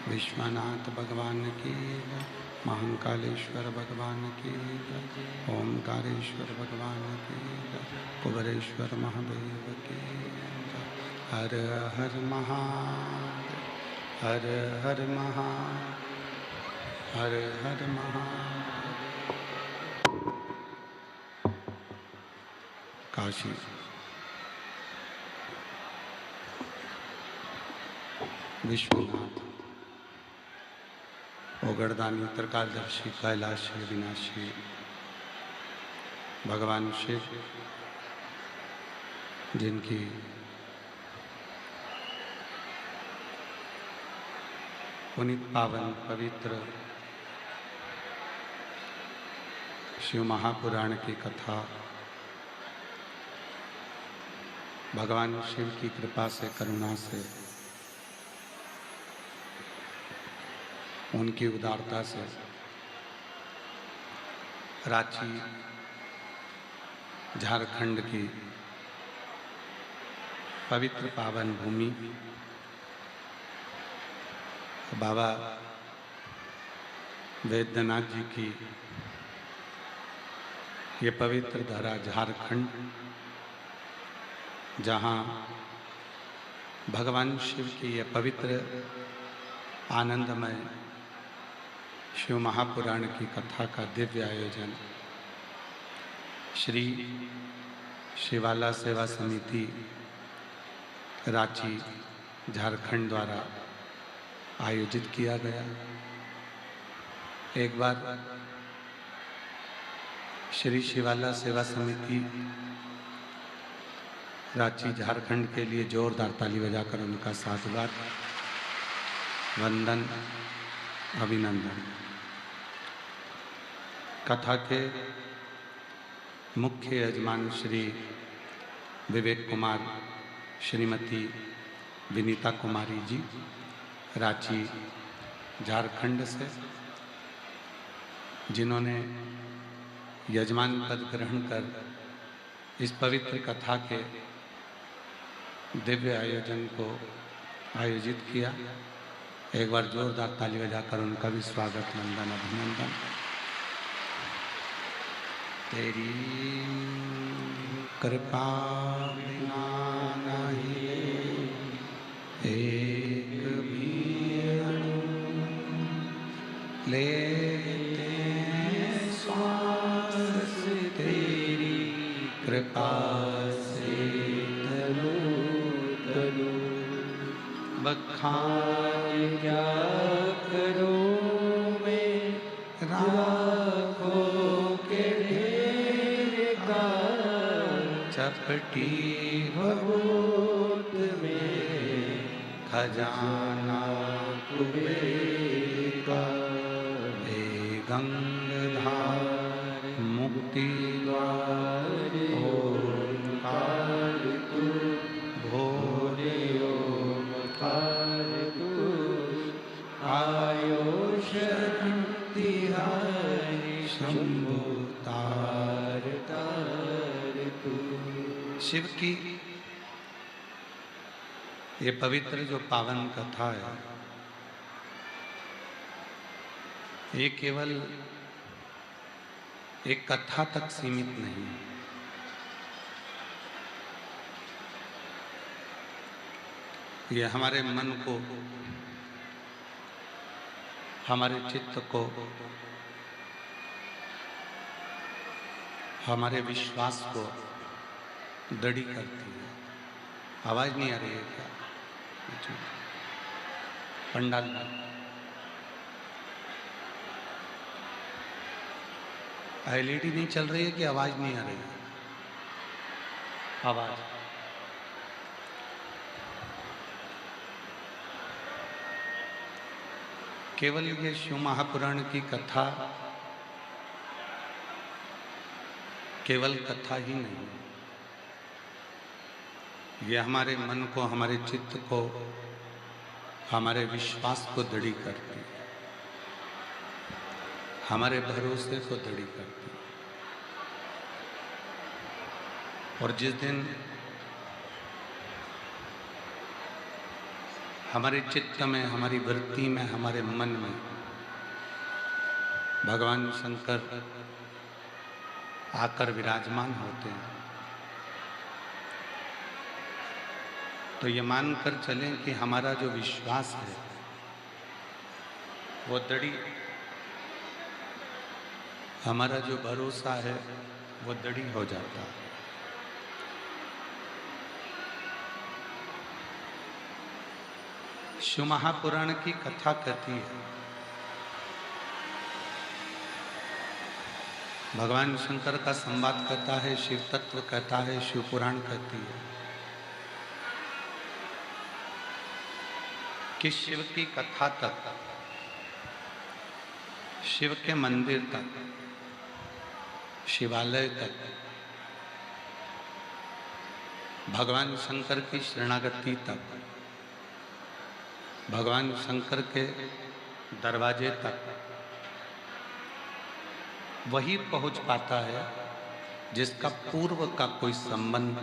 विश्वनाथ भगवान की जय। महाकालेश्वर भगवान की जय। ओमकारेश्वर भगवान की जय। कुबरेश्वर महादेव की जय। हर हर महादेव। हर हर महादेव। हर हर महादेव। काशी विश्वनाथ ओगरदानी त्रिकालदर्शी कैलाशी विनाशी भगवान शिव, जिनकी पुनीत पावन पवित्र शिव महापुराण की कथा भगवान शिव की कृपा से, करुणा से, उनकी उदारता से रांची झारखंड की पवित्र पावन भूमि बाबा वैद्यनाथ जी की ये पवित्र धरा झारखंड, जहाँ भगवान शिव की ये पवित्र आनंदमय शिव महापुराण की कथा का दिव्य आयोजन श्री शिवाला सेवा समिति रांची झारखंड द्वारा आयोजित किया गया। एक बार श्री शिवाला सेवा समिति रांची झारखंड के लिए जोरदार ताली बजाकर उनका साधुवाद, वंदन, अभिनंदन। कथा के मुख्य यजमान श्री विवेक कुमार, श्रीमती विनीता कुमारी जी, रांची झारखंड से, जिन्होंने यजमान पद ग्रहण कर इस पवित्र कथा के दिव्य आयोजन को आयोजित किया। एक बार जोरदार ताली बजाकर उनका भी स्वागत, वंदन, अभिनंदन। तेरी कृपा बिना नहीं एक भी अणु लेते श्वास, तेरी कृपा से तनु तनु बखान क्या करो मैं राखों के ढेर का, चपटी भभूत में खजाना कुबेर का, हे गंगाधार मुक्ति द्वार ओंकार तू, भोरे ओंकार तू, आयो शक्ति हारी शंभु तार तार तू। शिव की ये पवित्र जो पावन कथा है, ये केवल एक कथा तक सीमित नहीं है। ये हमारे मन को, हमारे चित्त को, हमारे विश्वास को दृढ़ करती है। आवाज नहीं आ रही है क्या? पंडाल में एलईडी नहीं चल रही है कि आवाज नहीं आ रही है? आवाज केवल ये शिव महापुराण की कथा केवल कथा ही नहीं, ये हमारे मन को, हमारे चित्त को, हमारे विश्वास को दृढ़ करती है, हमारे भरोसे को दृढ़ करती है। और जिस दिन हमारे चित्त में, हमारी वृत्ति में, हमारे मन में भगवान शंकर आकर विराजमान होते हैं, तो ये मानकर चलें कि हमारा जो विश्वास है वो दृढ़, हमारा जो भरोसा है वो दृढ़ हो जाता है। शिव महापुराण की कथा कहती है, भगवान शंकर का संवाद कहता है, शिव तत्व कहता है, शिव पुराण कहती है कि शिव की कथा तक, शिव के मंदिर तक, शिवालय तक भगवान शंकर की शरणागति तक, भगवान शंकर के दरवाजे तक वही पहुंच पाता है जिसका पूर्व का कोई संबंध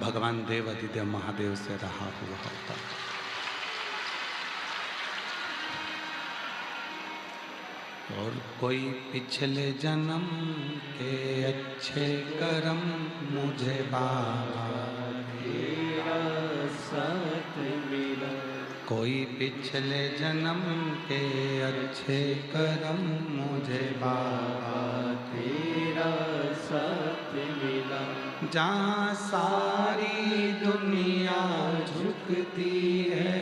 भगवान देव अधिदेव महादेव से रहा हुआ होता है। और कोई पिछले जन्म के अच्छे कर्म मुझे बाबा तेरा साथ मिला, कोई पिछले जन्म के अच्छे कर्म मुझे बाबा तेरा साथ मिला, जहाँ सारी दुनिया झुकती है,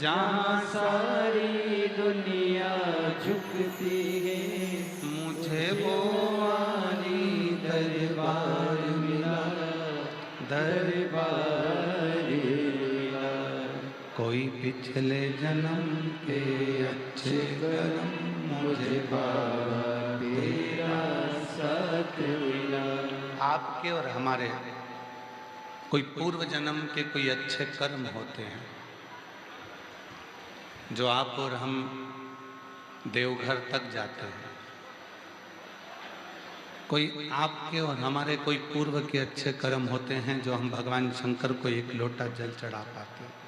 जहाँ सारी दुनिया झुकती है, मुझे वो वाली दरबार मिला, दरबार मिला, कोई पिछले जन्म के अच्छे कर्म मुझे बाबा तेरा साथ मिला। आपके और हमारे कोई पूर्व जन्म के कोई अच्छे कर्म होते हैं जो आप और हम देवघर तक जाते हैं। कोई आपके और हमारे कोई पूर्व के अच्छे कर्म होते हैं जो हम भगवान शंकर को एक लोटा जल चढ़ा पाते हैं।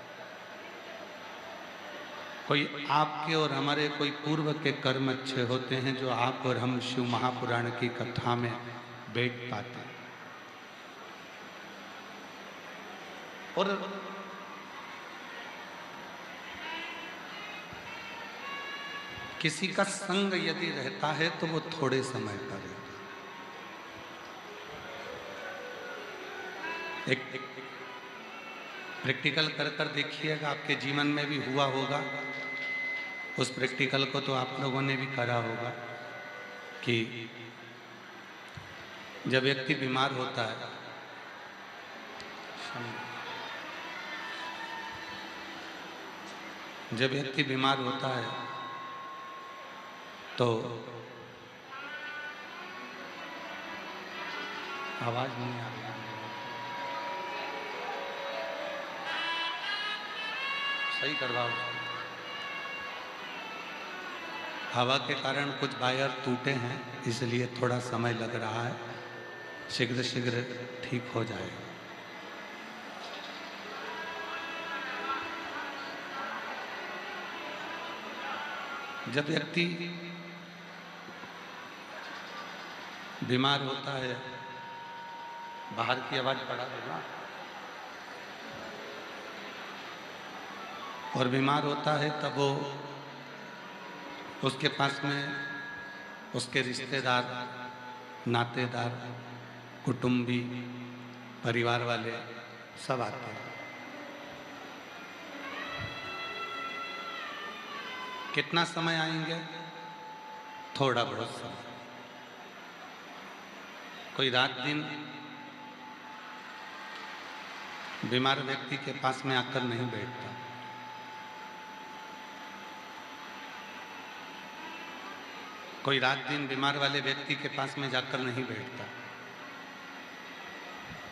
कोई आपके और हमारे कोई पूर्व के कर्म अच्छे होते हैं जो आप और हम शिव महापुराण की कथा में बैठ पाते हैं। और किसी का संग यदि रहता है तो वो थोड़े समय का रहता है। एक प्रैक्टिकल कर कर देखिएगा, आपके जीवन में भी हुआ होगा। उस प्रैक्टिकल को तो आप लोगों ने भी करा होगा कि जब व्यक्ति बीमार होता है, जब व्यक्ति बीमार होता है तो आवाज नहीं आ रही, सही करवाओ। हवा के कारण कुछ वायर टूटे हैं, इसलिए थोड़ा समय लग रहा है, शीघ्र शीघ्र ठीक हो जाएगा। जब व्यक्ति बीमार होता है, बाहर की आवाज बढ़ा देना, और बीमार होता है तब वो उसके पास में उसके रिश्तेदार, नातेदार, कुटुंबी, परिवार वाले सब आते हैं। कितना समय आएंगे? थोड़ा बहुत समय। कोई रात दिन बीमार व्यक्ति के पास में आकर नहीं बैठता। कोई रात दिन बीमार वाले व्यक्ति के पास में जाकर नहीं बैठता।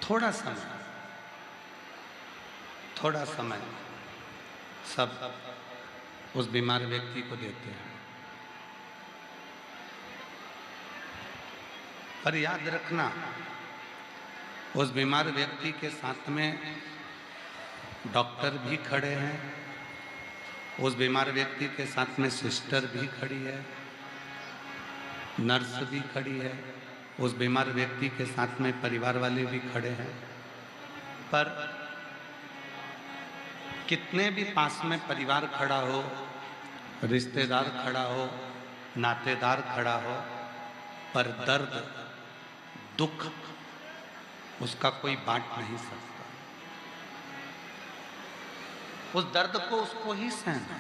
थोड़ा समय सब उस बीमार व्यक्ति को देते हैं। पर याद रखना, उस बीमार व्यक्ति के साथ में डॉक्टर भी खड़े हैं, उस बीमार व्यक्ति के साथ में सिस्टर भी खड़ी है, नर्स भी खड़ी है, उस बीमार व्यक्ति के साथ में परिवार वाले भी खड़े हैं। पर कितने भी पास में परिवार खड़ा हो, रिश्तेदार खड़ा हो, नातेदार खड़ा हो, पर दर्द दुख उसका कोई बांट नहीं सकता। उस दर्द को उसको ही सहना,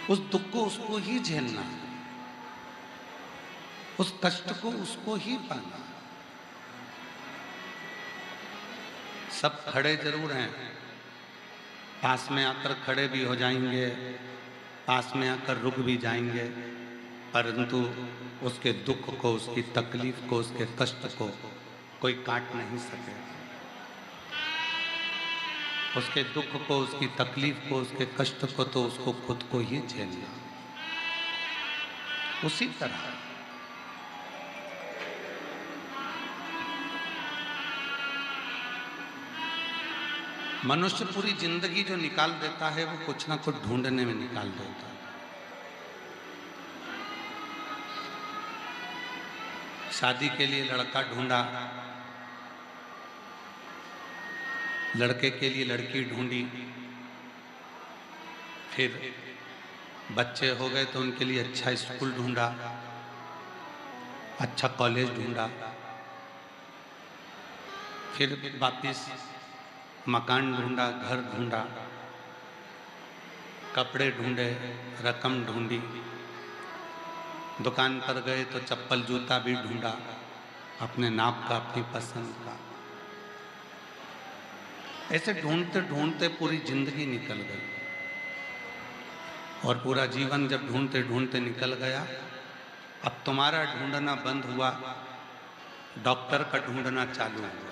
उस दुख को उसको ही झेलना, उस कष्ट को उसको ही पाना। सब खड़े जरूर हैं, पास में आकर खड़े भी हो जाएंगे, पास में आकर रुक भी जाएंगे, परंतु उसके दुख को, उसकी तकलीफ को, उसके कष्ट को कोई काट नहीं सकेगा। उसके दुख को, उसकी तकलीफ को, उसके कष्ट को तो उसको खुद को ही झेलना। उसी तरह मनुष्य पूरी जिंदगी जो निकाल देता है वो कुछ ना कुछ ढूंढने में निकाल देता है। शादी के लिए लड़का ढूंढा, लड़के के लिए लड़की ढूंढी, फिर बच्चे हो गए तो उनके लिए अच्छा स्कूल ढूंढा, अच्छा कॉलेज ढूंढा, फिर वापिस मकान ढूंढा, घर ढूंढा, कपड़े ढूंढे, रकम ढूंढी, दुकान पर गए तो चप्पल जूता भी ढूंढा, अपने नाप का, अपनी पसंद का। ऐसे ढूंढते ढूंढते पूरी जिंदगी निकल गई। और पूरा जीवन जब ढूंढते ढूंढते निकल गया, अब तुम्हारा ढूंढना बंद हुआ, डॉक्टर का ढूंढना चालू हुआ।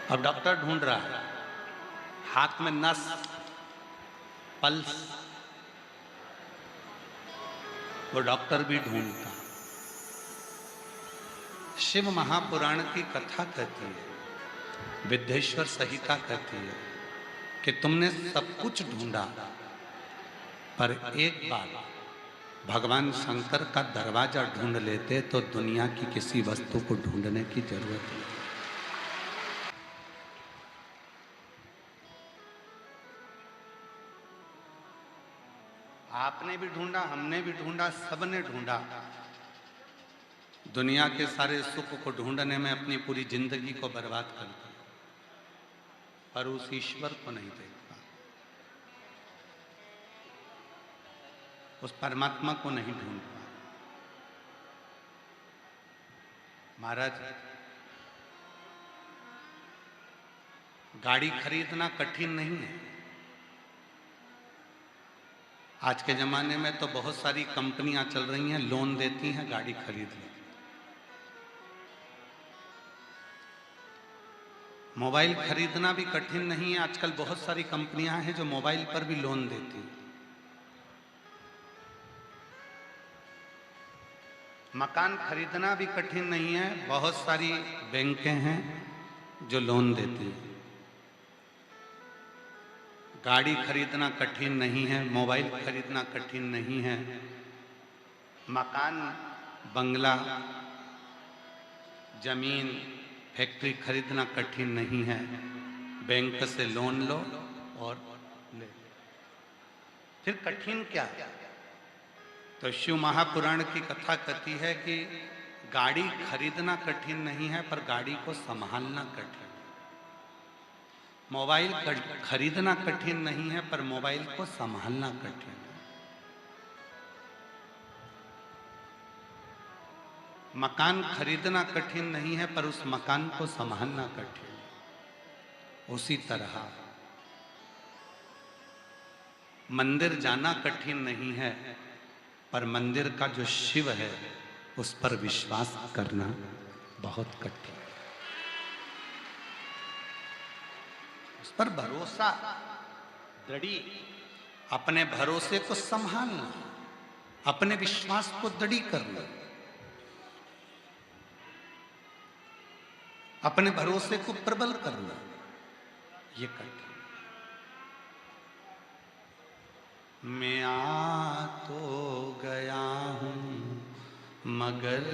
अब डॉक्टर ढूंढ रहा है, हाथ में नस, पल्स, वो डॉक्टर भी ढूंढता। शिव महापुराण की कथा कहती है, विद्येश्वर संहिता कहती है कि तुमने सब कुछ ढूंढा, पर एक बार भगवान शंकर का दरवाजा ढूंढ लेते तो दुनिया की किसी वस्तु को ढूंढने की जरूरत नहीं। आपने भी ढूंढा, हमने भी ढूंढा, सबने ढूंढा। दुनिया के सारे सुख को ढूंढने में अपनी पूरी जिंदगी को बर्बाद कर दिया, पर उस ईश्वर को नहीं देखता, उस परमात्मा को नहीं ढूंढता। महाराज, गाड़ी खरीदना कठिन नहीं है। आज के जमाने में तो बहुत सारी कंपनियां चल रही हैं, लोन देती हैं गाड़ी खरीदने। मोबाइल खरीदना भी कठिन नहीं है, आजकल बहुत सारी कंपनियां हैं जो मोबाइल पर भी लोन देती हैं। मकान खरीदना भी कठिन नहीं है, बहुत सारी बैंकें हैं जो लोन देती हैं। गाड़ी खरीदना कठिन नहीं है, मोबाइल खरीदना कठिन नहीं है, मकान, बंगला, जमीन, फैक्ट्री खरीदना कठिन नहीं है। बैंक से लोन लो और ले। फिर कठिन क्या? तो शिव महापुराण की कथा कहती है कि गाड़ी खरीदना कठिन नहीं है, पर गाड़ी को संभालना कठिन। मोबाइल खरीदना कठिन नहीं है, पर मोबाइल को संभालना कठिन है। मकान खरीदना कठिन नहीं है, पर उस मकान को संभालना कठिन है। उसी तरह मंदिर जाना कठिन नहीं है, पर मंदिर का जो शिव है उस पर विश्वास करना बहुत कठिन है। उस पर भरोसा, दृढ़, अपने भरोसे को संभालना, अपने विश्वास को दृढ़ करना, अपने भरोसे को प्रबल करना, ये कठिन। मैं आ तो गया हूँ मगर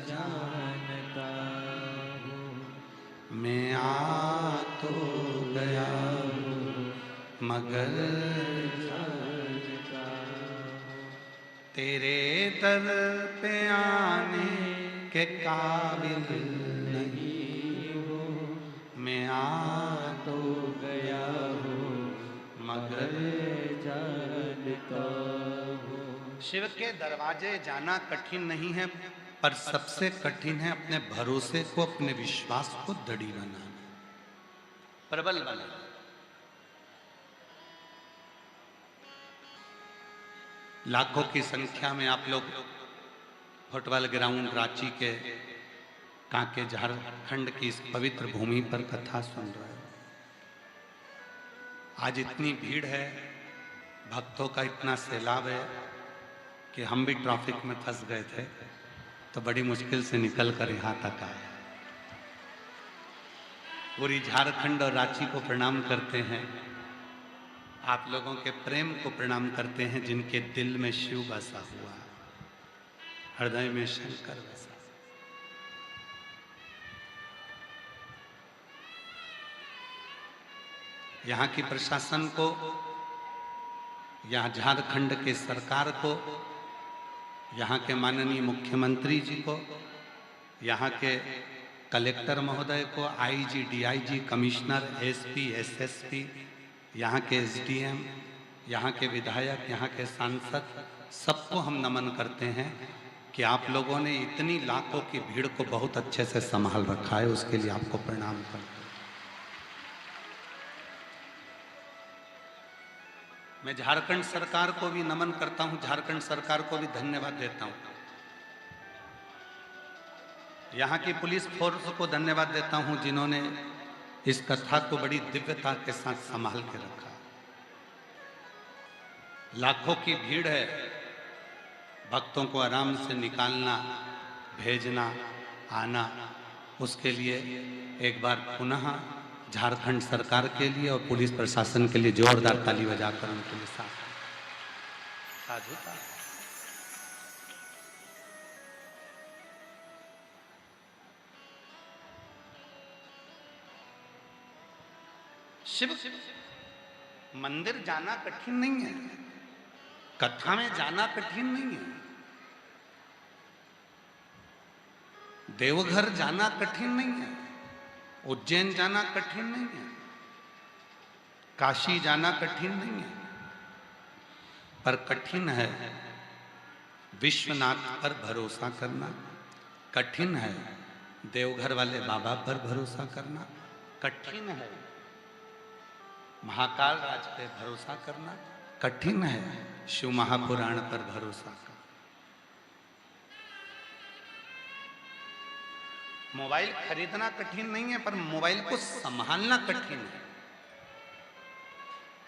जानता हूँ, मैं आ तो गया हूँ मगर जानता हूँ, तेरे दर पे आने के काबिल नहीं हूँ, मैं आ तो गया हूँ मगर जानता हूँ। शिव के दरवाजे जाना कठिन नहीं है, पर सबसे कठिन है अपने भरोसे को, अपने विश्वास को दृढ़ बनाना, प्रबल बनाना। लाखों की संख्या में आप लोग फुटबॉल ग्राउंड रांची के कांके झारखंड की इस पवित्र भूमि पर कथा सुन रहे हो। आज इतनी भीड़ है, भक्तों का इतना सैलाब है कि हम भी ट्रैफिक में फंस गए थे, तो बड़ी मुश्किल से निकल कर यहाँ तक आए। पूरी झारखंड और रांची को प्रणाम करते हैं, आप लोगों के प्रेम को प्रणाम करते हैं, जिनके दिल में शिव बसा हुआ, हृदय में शंकर बसा। यहाँ की प्रशासन को, यहाँ झारखंड के सरकार को, यहाँ के माननीय मुख्यमंत्री जी को, यहाँ के कलेक्टर महोदय को, IG, DIG, commissioner, SP, SSP, यहाँ के एसडीएम, यहाँ के विधायक, यहाँ के सांसद, सबको हम नमन करते हैं कि आप लोगों ने इतनी लाखों की भीड़ को बहुत अच्छे से संभाल रखा है, उसके लिए आपको प्रणाम करते हैं। मैं झारखंड सरकार को भी नमन करता हूं, झारखंड सरकार को भी धन्यवाद देता हूं, यहाँ की पुलिस फोर्स को धन्यवाद देता हूं, जिन्होंने इस कथा को बड़ी दिव्यता के साथ संभाल के रखा। लाखों की भीड़ है, भक्तों को आराम से निकालना, भेजना, आना, उसके लिए एक बार पुनः झारखंड सरकार के लिए और पुलिस प्रशासन के लिए जोरदार ताली बजाकर उनके लिए साधुता। शिव मंदिर जाना कठिन नहीं है, कथा में जाना कठिन नहीं है, देवघर जाना कठिन नहीं है, उज्जैन जाना कठिन नहीं है, काशी जाना कठिन नहीं है, पर कठिन है विश्वनाथ पर भरोसा करना, कठिन है देवघर वाले बाबा पर भरोसा करना, कठिन है महाकाल राज पे भरोसा करना, कठिन है शिव महापुराण पर भरोसा करना। मोबाइल खरीदना कठिन नहीं है, पर मोबाइल को संभालना कठिन है।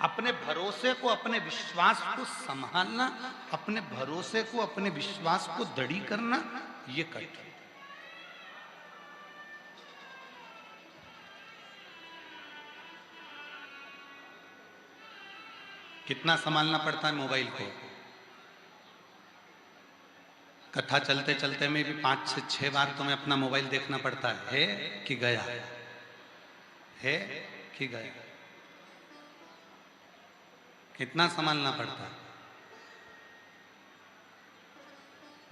अपने भरोसे को, अपने विश्वास को संभालना, अपने भरोसे को, अपने विश्वास को दृढ़ करना, ये कठिन। कितना संभालना पड़ता है मोबाइल को। कथा चलते चलते में भी 5 से 6 बार तुम्हें अपना मोबाइल देखना पड़ता है कि गया, है कि गया, कितना संभालना पड़ता है।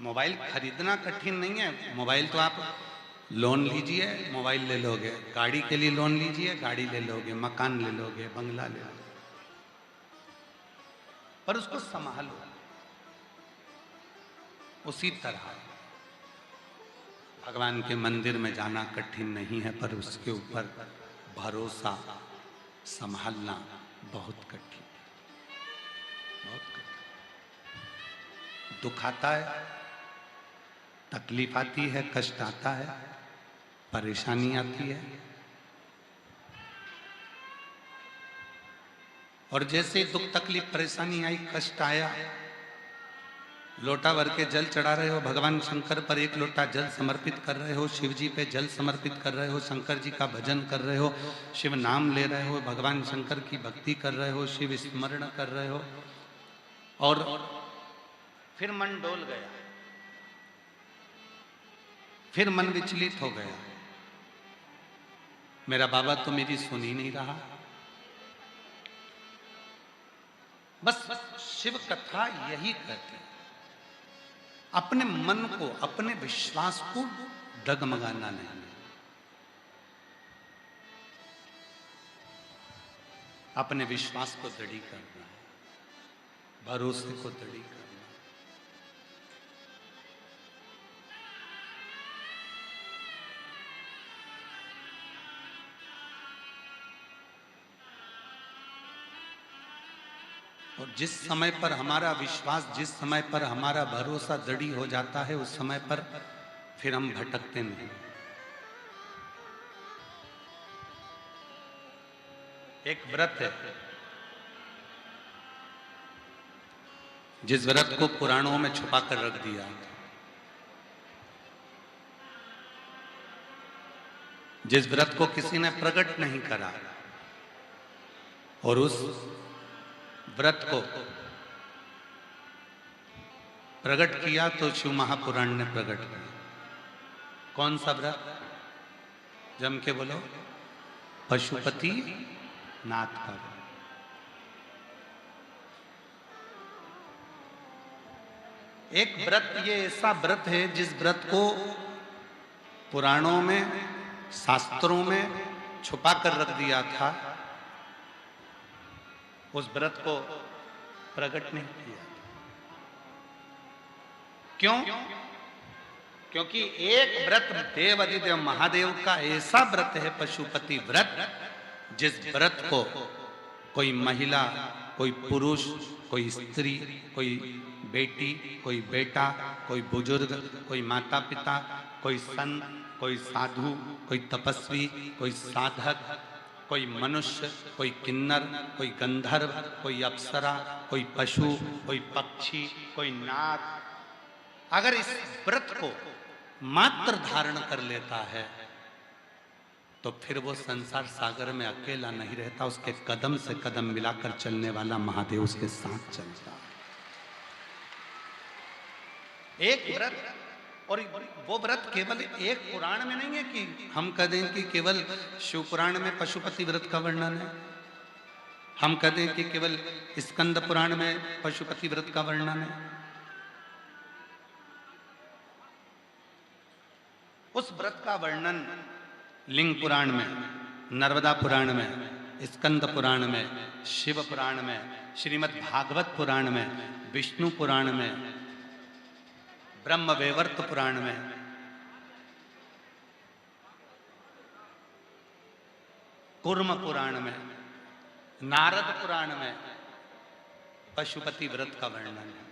मोबाइल खरीदना कठिन नहीं है, मोबाइल तो आप लोन लीजिए, मोबाइल ले लोगे, गाड़ी के लिए लोन लीजिए, गाड़ी ले लोगे, मकान ले लोगे, बंगला ले लोगे, पर उसको संभालो। उसी तरह भगवान के मंदिर में जाना कठिन नहीं है, पर उसके ऊपर भरोसा संभालना बहुत कठिन, बहुत कठिन। दुख आता है, तकलीफ आती है, कष्ट आता है, परेशानी आती है, और जैसे दुख तकलीफ परेशानी आई, कष्ट आया, लोटा भर के जल चढ़ा रहे हो, भगवान शंकर पर एक लोटा जल समर्पित कर रहे हो, शिव जी पे जल समर्पित कर रहे हो, शंकर जी का भजन कर रहे हो, शिव नाम ले रहे हो, भगवान शंकर की भक्ति कर रहे हो, शिव स्मरण कर रहे हो, और फिर मन डोल गया, फिर मन विचलित हो गया, मेरा बाबा तो मेरी सुन ही नहीं रहा। बस शिव कथा यही कहती है, अपने मन को, अपने विश्वास को डगमगाना नहीं, अपने विश्वास को दृढ़ करना है, भरोसे को दृढ़ करना। और जिस समय पर हमारा विश्वास, जिस समय पर हमारा भरोसा दृढ़ हो जाता है, उस समय पर फिर हम भटकते नहीं। एक व्रत है, जिस व्रत को पुराणों में छुपा कर रख दिया, जिस व्रत को किसी ने प्रकट नहीं करा, और उस व्रत को प्रकट किया तो शिव महापुराण ने प्रकट किया। कौन सा व्रत? जम के बोलो, पशुपति नाथ का व्रत। एक व्रत, ये ऐसा व्रत है जिस व्रत को पुराणों में, शास्त्रों में छुपा कर रख दिया था, उस व्रत को प्रकट नहीं किया। क्यों? क्योंकि एक व्रत देव अधिदेव महादेव का ऐसा व्रत है, पशुपति व्रत, जिस व्रत को कोई महिला, कोई पुरुष, कोई स्त्री, कोई बेटी, कोई बेटा, कोई बुजुर्ग, कोई माता पिता, कोई संत, कोई साधु, कोई तपस्वी, कोई साधक, कोई मनुष्य, कोई किन्नर, कोई गंधर्व, कोई अप्सरा, कोई पशु, कोई पक्षी, कोई नाग, अगर इस व्रत को मात्र धारण कर लेता है तो फिर वो संसार सागर में अकेला नहीं रहता, उसके कदम से कदम मिलाकर चलने वाला महादेव उसके साथ चलता है। एक व्रत, और वो व्रत केवल एक पुराण में नहीं है कि हम कह दें कि केवल शिव पुराण में पशुपति व्रत का वर्णन है, हम कह दें कि केवल स्कंद पुराण में पशुपति व्रत का वर्णन है। उस व्रत का वर्णन लिंग पुराण में, नर्मदा पुराण में, स्कंद पुराण में, शिव पुराण में, श्रीमद् भागवत पुराण में, विष्णु पुराण में, ब्रह्म वैवर्त पुराण में, कूर्म पुराण में, नारद पुराण में पशुपति व्रत का वर्णन है।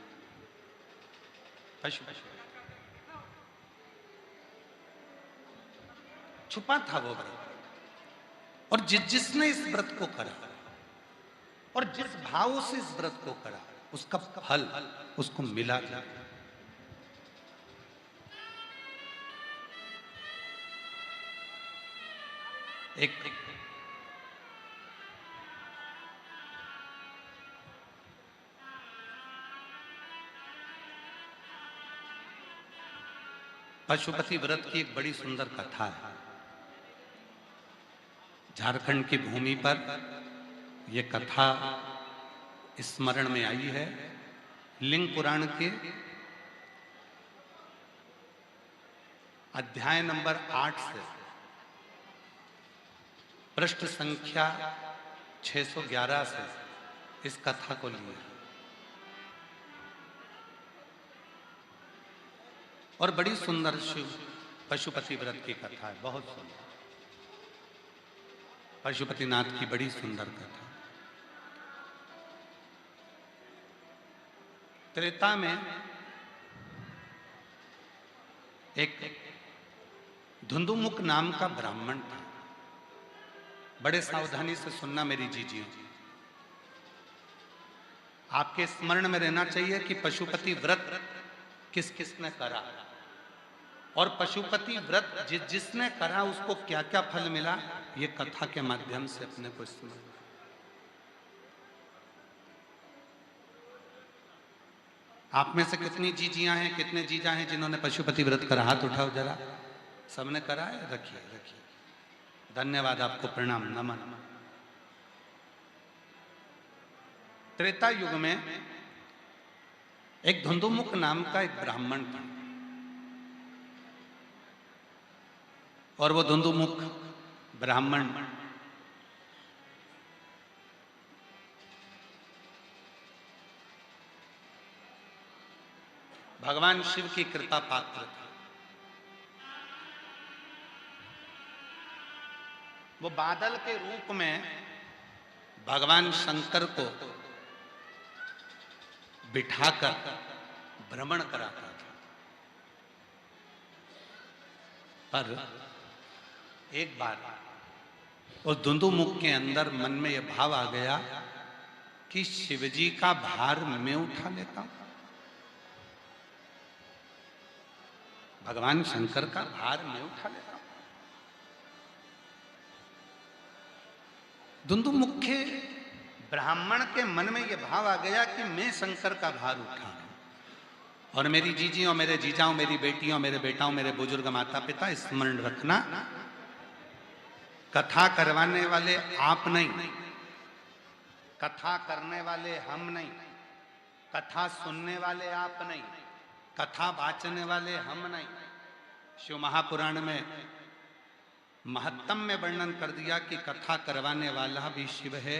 पशुपति छुपा था वो व्रत, और जिसने इस व्रत को करा और जिस भाव से इस व्रत को करा, उसका फल उसको मिला था। एक पशुपति व्रत की एक बड़ी सुंदर कथा है। झारखंड की भूमि पर यह कथा स्मरण में आई है। लिंग पुराण के अध्याय नंबर 8 से पृष्ठ संख्या 611 से इस कथा को लिया, और बड़ी सुंदर शिव पशुपति व्रत की कथा है, बहुत सुंदर। पशुपतिनाथ की बड़ी सुंदर कथा। त्रेता में एक धुंधुमुख नाम का ब्राह्मण था। बड़े सावधानी से सुनना मेरी जीजियों। आपके स्मरण में रहना चाहिए कि पशुपति व्रत किस किसने करा और पशुपति व्रत जिसने करा उसको क्या क्या फल मिला, ये कथा के माध्यम से अपने को स्मरण। आप में से कितनी जीजियां हैं, कितने जीजा हैं जिन्होंने पशुपति व्रत करा? हाथ उठाओ जरा। सबने करा है? रखिए रखिए, धन्यवाद, आपको प्रणाम, नमन। त्रेता युग में एक धुंधुमुख नाम का एक ब्राह्मण था और वो धुंधुमुख ब्राह्मण भगवान शिव की कृपा पात्र था। वो बादल के रूप में भगवान शंकर को बिठाकर भ्रमण कराता था। पर एक बार उस धुंधुमुख के अंदर मन में यह भाव आ गया कि शिवजी का भार मैं उठा लेता हूं, भगवान शंकर का भार मैं उठा लेता हूं। धुंधुमुख के ब्राह्मण के मन में यह भाव आ गया कि मैं शंकर का भार उठा रहा हूं। और मेरी जीजियों, मेरे जीजाओं, मेरी बेटियों, मेरे बेटाओं, मेरे बुजुर्ग माता पिता, स्मरण रखना, कथा करवाने वाले आप नहीं, कथा करने वाले हम नहीं, कथा सुनने वाले आप नहीं, कथा वाचने वाले हम नहीं। शिव महापुराण में महत्तम में वर्णन कर दिया कि कथा करवाने वाला भी शिव है,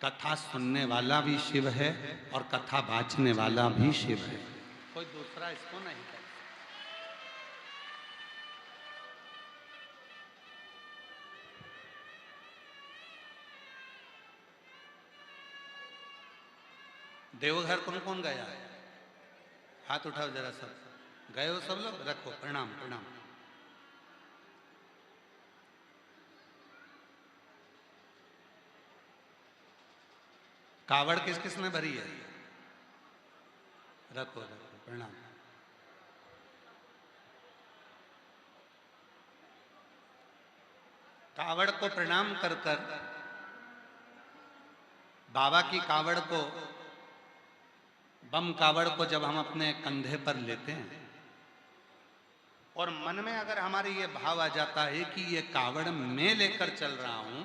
कथा सुनने वाला भी शिव है और कथा वाचने वाला भी शिव है, कोई दूसरा इसको नहीं कर। देवघर कौन कौन गया है? हाथ उठाओ जरा सब। गए हो सब लोग? रखो, प्रणाम प्रणाम। कावड़ किस किस ने भरी है? रखो रखो, प्रणाम। कावड़ को प्रणाम कर कर बाबा की कावड़ को, बम कावड़ को जब हम अपने कंधे पर लेते हैं और मन में अगर हमारे ये भाव आ जाता है कि ये कावड़ मैं लेकर चल रहा हूं,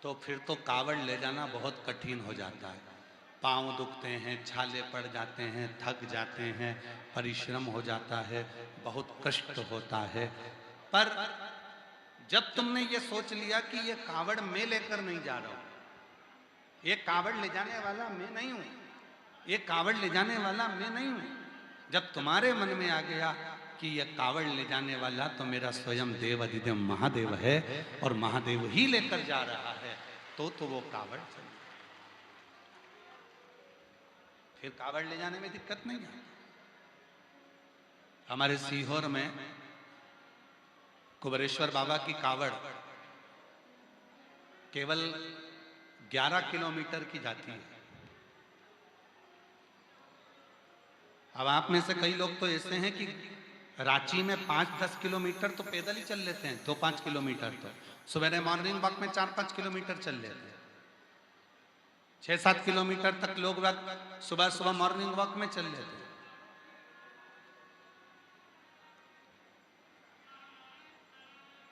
तो फिर तो कावड़ ले जाना बहुत कठिन हो जाता है। पांव दुखते हैं, छाले पड़ जाते हैं, थक जाते हैं, परिश्रम हो जाता है, बहुत कष्ट होता है। पर जब तुमने ये सोच लिया कि ये कावड़ मैं लेकर नहीं जा रहा हूं, ये कावड़ ले जाने वाला मैं नहीं हूं, ये कावड़ ले जाने वाला मैं नहीं हूं, जब तुम्हारे मन में आ गया कि यह कावड़ ले जाने वाला तो मेरा स्वयं देव अधिदेव महादेव है और महादेव ही लेकर जा रहा है, तो वो कावड़ चल, फिर कावड़ ले जाने में दिक्कत नहीं है। हमारे सीहोर में कुबेरेश्वर बाबा की कावड़ केवल 11 किलोमीटर की जाती है। अब आप में से कई लोग तो ऐसे हैं कि रांची में 5-10 किलोमीटर तो पैदल ही चल लेते हैं, 2-5 किलोमीटर तो सुबह मॉर्निंग वॉक में 4-5 किलोमीटर चल लेते हैं, 6-7 किलोमीटर तक लोग सुबह सुबह मॉर्निंग वॉक में चल लेते हैं।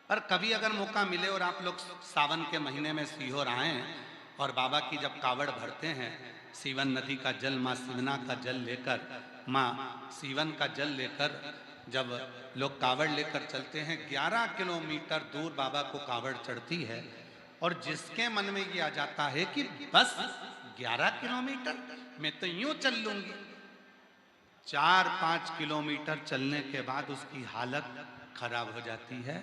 पर कभी अगर मौका मिले और आप लोग सावन के महीने में सीहोर आए और बाबा की जब कावड़ भरते हैं, सीवन नदी का जल, माँ शिवना का जल लेकर, माँ सीवन का जल लेकर जब लोग कावड़ लेकर चलते हैं, 11 किलोमीटर दूर बाबा को कावड़ चढ़ती है और जिसके मन में ये आ जाता है कि बस 11 किलोमीटर मैं तो यूं चल लूंगी, 4-5 किलोमीटर चलने के बाद उसकी हालत खराब हो जाती है,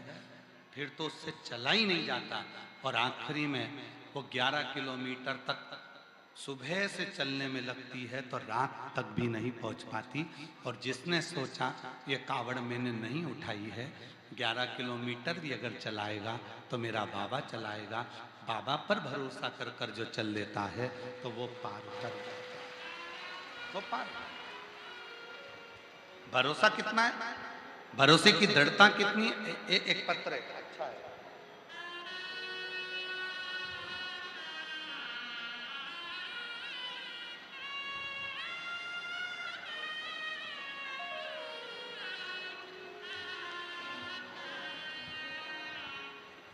फिर तो उससे चला ही नहीं जाता और आखिरी में वो 11 किलोमीटर तक सुबह से चलने में लगती है तो रात तक भी नहीं पहुंच पाती। और जिसने सोचा ये कावड़ मैंने नहीं उठाई है, 11 किलोमीटर भी अगर चलाएगा तो मेरा बाबा चलाएगा, बाबा पर भरोसा कर कर जो चल लेता है तो वो पार कर जाता है। वो पार। भरोसा कितना है, भरोसे की दृढ़ता कितनी है। एक पत्र है, अच्छा है।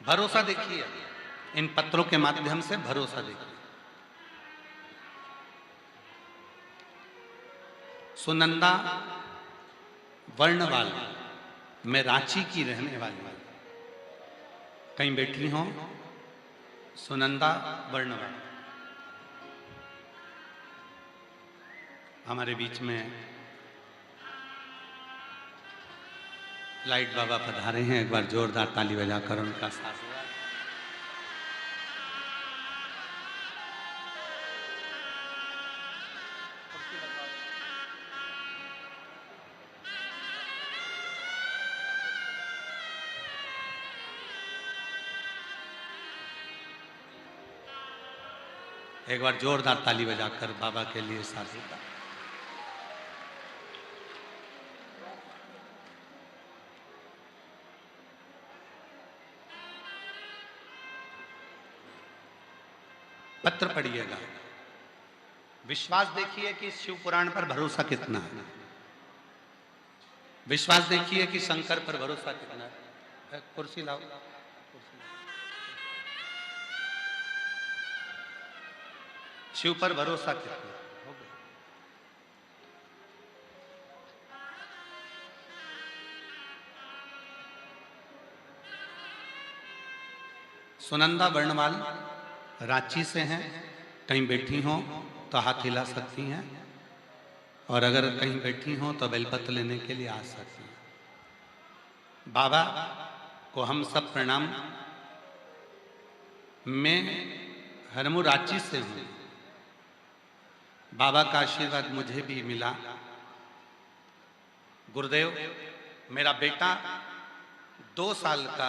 भरोसा देखिए, इन पत्रों के माध्यम से भरोसा देखिए। सुनंदा वर्णवाल, मैं रांची की रहने वाली हूं। कहीं बैठी हो सुनंदा वर्णवाल, हमारे बीच में लाइट बाबा पधारे हैं। एक बार जोरदार ताली बजाकर उनका साथ। एक बार जोरदार ताली बजाकर बाबा के लिए साधुता। पत्र पढ़िएगा, विश्वास देखिए कि शिव पुराण पर भरोसा कितना है। विश्वास देखिए कि शंकर पर भरोसा कितना है। कुर्सी लाओ। शिव पर भरोसा कितना हो गया। सुनंदा वर्णवाल रांची से हैं। कहीं बैठी हो तो हाथ हिला सकती हैं, और अगर कहीं बैठी हो तो बेलपत्र लेने के लिए आ सकती हैं। बाबा को हम सब प्रणाम। मैं हरमू रांची से हूं। बाबा का आशीर्वाद मुझे भी मिला। गुरुदेव, मेरा बेटा 2 साल का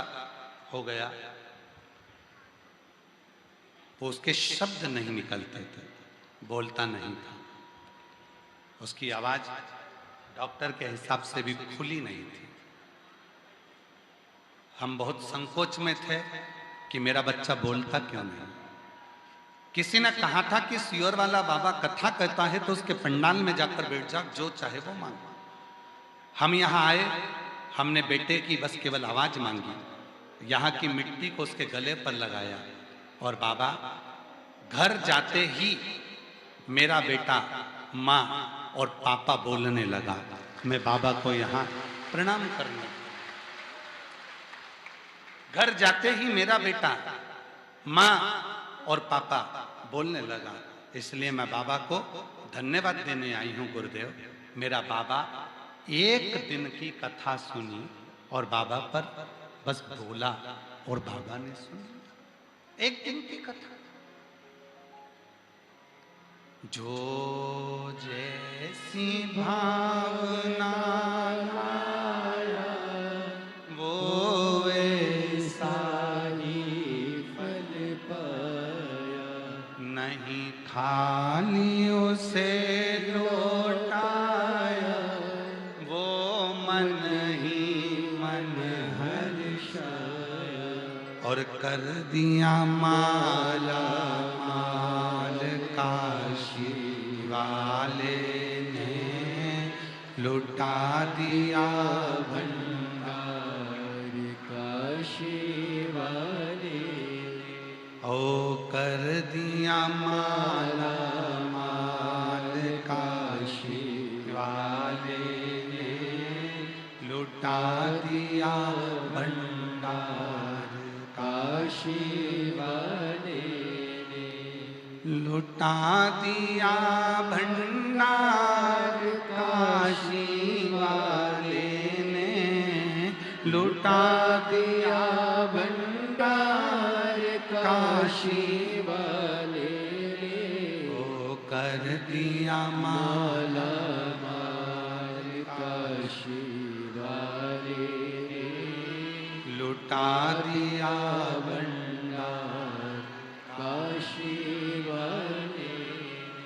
हो गया, वो उसके शब्द नहीं निकलते थे, बोलता नहीं था। उसकी आवाज डॉक्टर के हिसाब से भी खुली नहीं थी। हम बहुत संकोच में थे कि मेरा बच्चा बोलता क्यों नहीं। किसी ने कहा था कि सियोर वाला बाबा कथा कहता है तो उसके पंडाल में जाकर बैठ जा, जो चाहे वो मांग। हम यहाँ आए, हमने बेटे की बस केवल आवाज मांगी, यहाँ की मिट्टी को उसके गले पर लगाया, और बाबा घर जाते ही मेरा बेटा माँ और पापा बोलने लगा। मैं बाबा को यहाँ प्रणाम करने, घर जाते ही मेरा बेटा माँ और पापा बोलने लगा। इसलिए मैं बाबा को धन्यवाद देने आई हूँ। गुरुदेव, मेरा बाबा एक दिन की कथा सुनी और बाबा पर बस बोला और बाबा ने सुनी। एक दिन की कथा। जो जैसी भावना वो वैसा ही फल पाया, नहीं खाली उसे लौटाया, वो मन ही मन हर्षाया, और कर दिया माला माल काशी वाले ने, लुटा दिया भंडार काशी वाले। ओ कर दिया माला माल काशी वाले ने, लुटा दिया भंडार काशी वाले ने, लुटा दिया भंडार काशी वाले ने, लुटा दिया भंडार काशी वाले ने, ओ कर दिया माला माल काशी वाले ने, लुटा दिया भंडार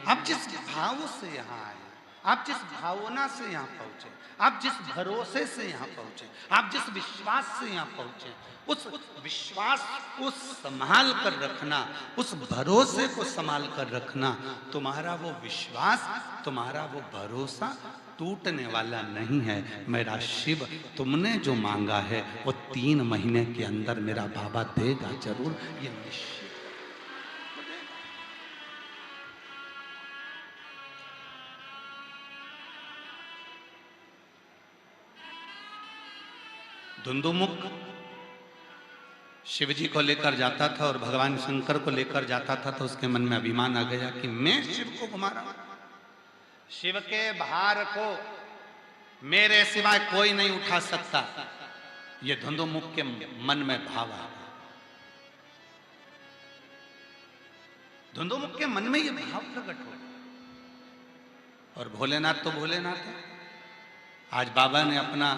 आप जिस भाव से यहाँ आए, आप जिस भावना से यहाँ पहुंचे, आप जिस भरोसे से यहाँ पहुंचे, आप जिस विश्वास से यहाँ पहुंचे, उस विश्वास को संभाल कर रखना, उस भरोसे को संभाल कर रखना। तुम्हारा वो विश्वास, तुम्हारा वो भरोसा टूटने वाला नहीं है। मेरा शिव, तुमने जो मांगा है वो 3 महीने के अंदर मेरा बाबा देगा जरूर, ये निश्चित। धुंधुमुख शिव जी को लेकर जाता था और भगवान शंकर को लेकर जाता था, तो उसके मन में अभिमान आ गया कि मैं शिव को घुमा रहा हूं, शिव के भार को मेरे सिवाय कोई नहीं उठा सकता। ये धुंधुमुख के मन में भाव आ गया। धुंधुमुख के मन में ये भाव प्रकट हो गया। और भोलेनाथ तो भोलेनाथ है। आज बाबा ने अपना,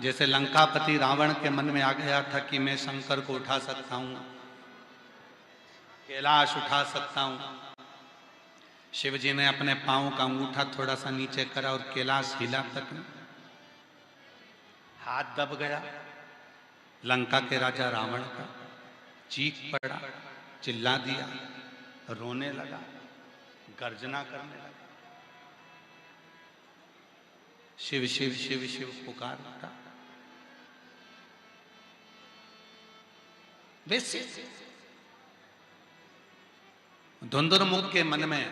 जैसे लंकापति रावण के मन में आ गया था कि मैं शंकर को उठा सकता हूं, कैलाश उठा सकता हूं, शिव जी ने अपने पांव का अंगूठा थोड़ा सा नीचे करा और कैलाश हिला तक नहीं, हाथ दब गया। लंका के राजा रावण का चीख पड़ा, चिल्ला दिया, रोने लगा, गर्जना करने लगा, शिव शिव शिव शिव पुकार उठा। वैसे धुंधुमुख के मन में,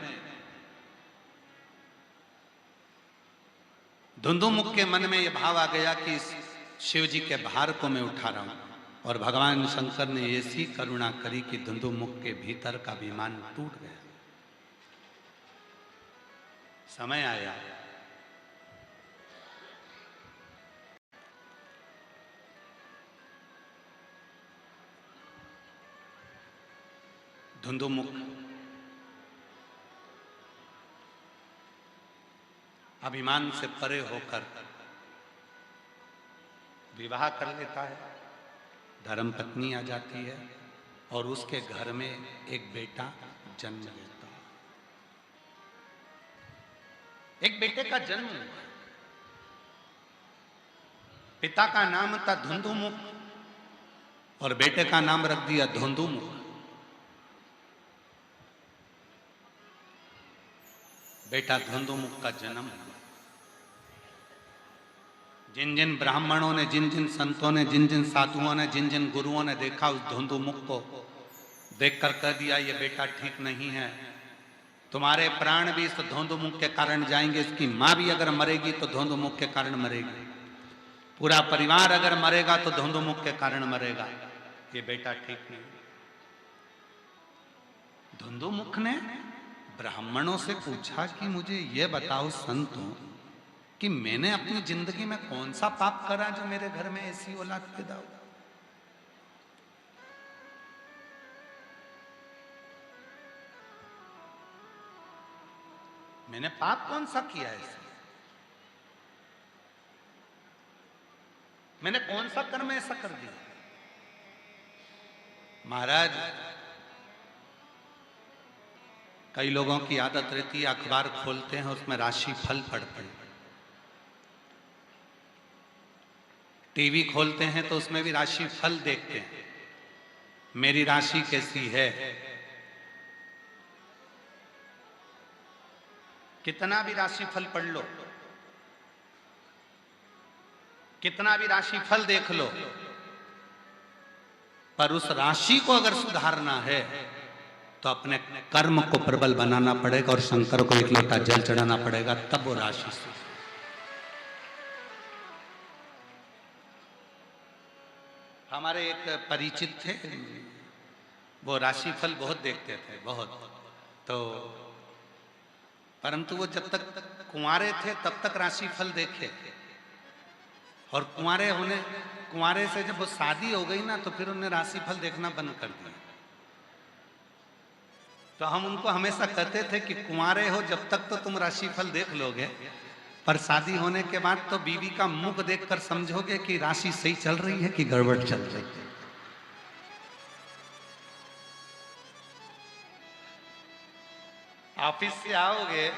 धुंधुमुख के मन में यह भाव आ गया कि शिव जी के भार को मैं उठा रहा हूं। और भगवान शंकर ने ऐसी करुणा करी कि धुंधुमुख के भीतर का विमान टूट गया। समय आया, धुंधुमुख अभिमान से परे होकर विवाह कर लेता है, धर्मपत्नी आ जाती है और उसके घर में एक बेटा जन्म लेता है। एक बेटे का जन्म हुआ। पिता का नाम था धुंधुमुख और बेटे का नाम रख दिया धुंधुमुख। बेटा धुंधुमुख का जन्म हुआ। जिन जिन ब्राह्मणों ने, जिन जिन संतों ने, जिन जिन साधुओं ने, जिन जिन गुरुओं ने देखा उस धुंधुमुख को, देखकर कह दिया ये बेटा ठीक नहीं है, तुम्हारे प्राण भी इस धुंधुमुख के कारण जाएंगे, इसकी मां भी अगर मरेगी तो धुंधुमुख के कारण मरेगी, पूरा परिवार अगर मरेगा तो धुंधुमुख के कारण मरेगा, ये बेटा ठीक नहीं। धुंधुमुख ने ब्राह्मणों से पूछा कि मुझे ये बताओ संतों कि मैंने अपनी जिंदगी में कौन सा पाप करा जो मेरे घर में ऐसी औलाद पैदा हो। मैंने पाप कौन सा किया है, मैंने कौन सा कर्म ऐसा कर दिया। महाराज, कई लोगों की आदत रहती है अखबार खोलते हैं उसमें राशि फल पढ़ते हैं, टीवी खोलते हैं तो उसमें भी राशि फल देखते हैं, मेरी राशि कैसी है। कितना भी राशि फल पढ़ लो, कितना भी राशि फल देख लो, पर उस राशि को अगर सुधारना है तो अपने कर्म को प्रबल बनाना पड़ेगा और शंकर को एक लोटा जल चढ़ाना पड़ेगा, तब वो राशि से। हमारे एक परिचित थे, वो राशिफल बहुत देखते थे, बहुत। तो परंतु वो जब तक कुंवारे थे तब तक राशिफल देखे, और कुंवारे से जब वो शादी हो गई ना तो फिर उन्हें राशिफल देखना बंद कर दिया। तो हम उनको हमेशा कहते थे कि कुंवारे हो जब तक तो तुम राशिफल देख लोगे, पर शादी होने के बाद तो बीवी का मुख देखकर समझोगे कि राशि सही चल रही है कि गड़बड़ चल रही है। ऑफिस से आओगे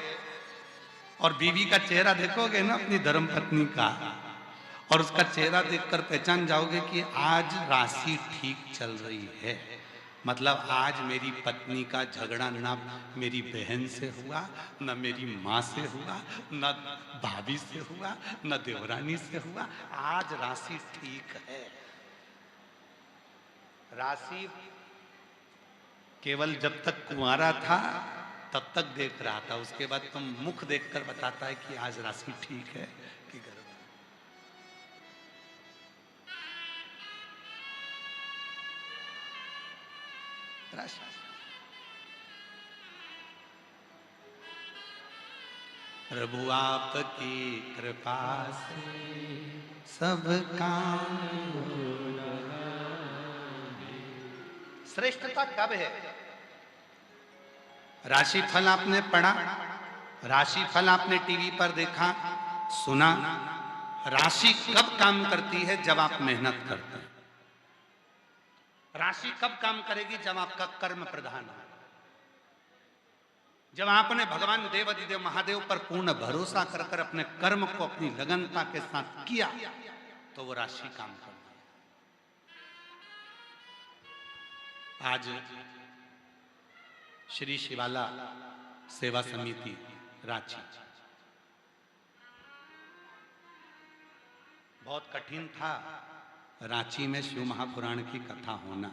और बीवी का चेहरा देखोगे ना अपनी धर्म पत्नी का, और उसका चेहरा देखकर पहचान जाओगे कि आज राशि ठीक चल रही है। मतलब आज मेरी पत्नी का झगड़ा ना मेरी बहन से हुआ, न मेरी माँ से हुआ, न भाभी से हुआ, न देवरानी से हुआ। आज राशि ठीक है। राशि केवल जब तक कुंवारा था तब तक देख रहा था, उसके बाद तुम मुख देखकर बताता है कि आज राशि ठीक है कि गड़बड़। प्रभु आपकी कृपा से सब काम। श्रेष्ठता कब है? राशिफल आपने पढ़ा, राशिफल आपने टीवी पर देखा सुना। राशि कब काम करती है? जब आप मेहनत करते हैं। राशि कब काम करेगी? जब आपका कर्म प्रधान हो, जब आपने भगवान देव अधिदेव महादेव पर पूर्ण भरोसा कर कर अपने कर्म को अपनी लगनता के साथ किया, तो वो राशि काम करती है। आज श्री शिवाला सेवा समिति रांची, बहुत कठिन था रांची में शिव महापुराण की कथा होना,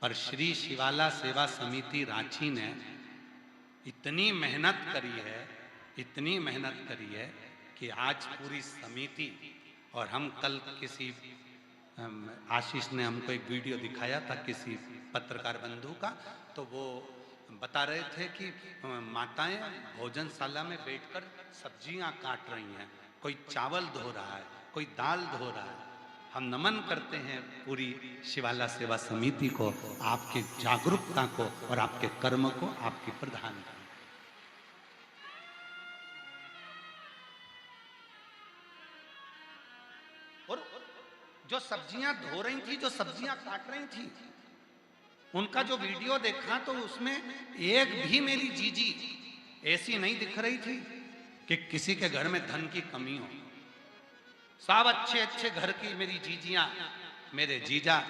पर श्री शिवाला सेवा समिति रांची ने इतनी मेहनत करी है, इतनी मेहनत करी है कि आज पूरी समिति, और हम कल किसी आशीष ने हमको एक वीडियो दिखाया था किसी पत्रकार बंधु का, तो वो बता रहे थे कि माताएं भोजनशाला में बैठकर सब्जियां काट रही हैं, कोई चावल धो रहा है, कोई दाल धो रहा है। हम नमन करते हैं पूरी शिवाला सेवा समिति को, आपकी जागरूकता को और आपके कर्म को, आपकी प्रधानता। और जो सब्जियां धो रही थी, जो सब्जियां काट रही थी, उनका जो वीडियो देखा तो उसमें एक भी मेरी जीजी ऐसी नहीं दिख रही थी कि किसी के घर में धन की कमी हो। सब अच्छे अच्छे घर की मेरी जीजियां, मेरे जीजा,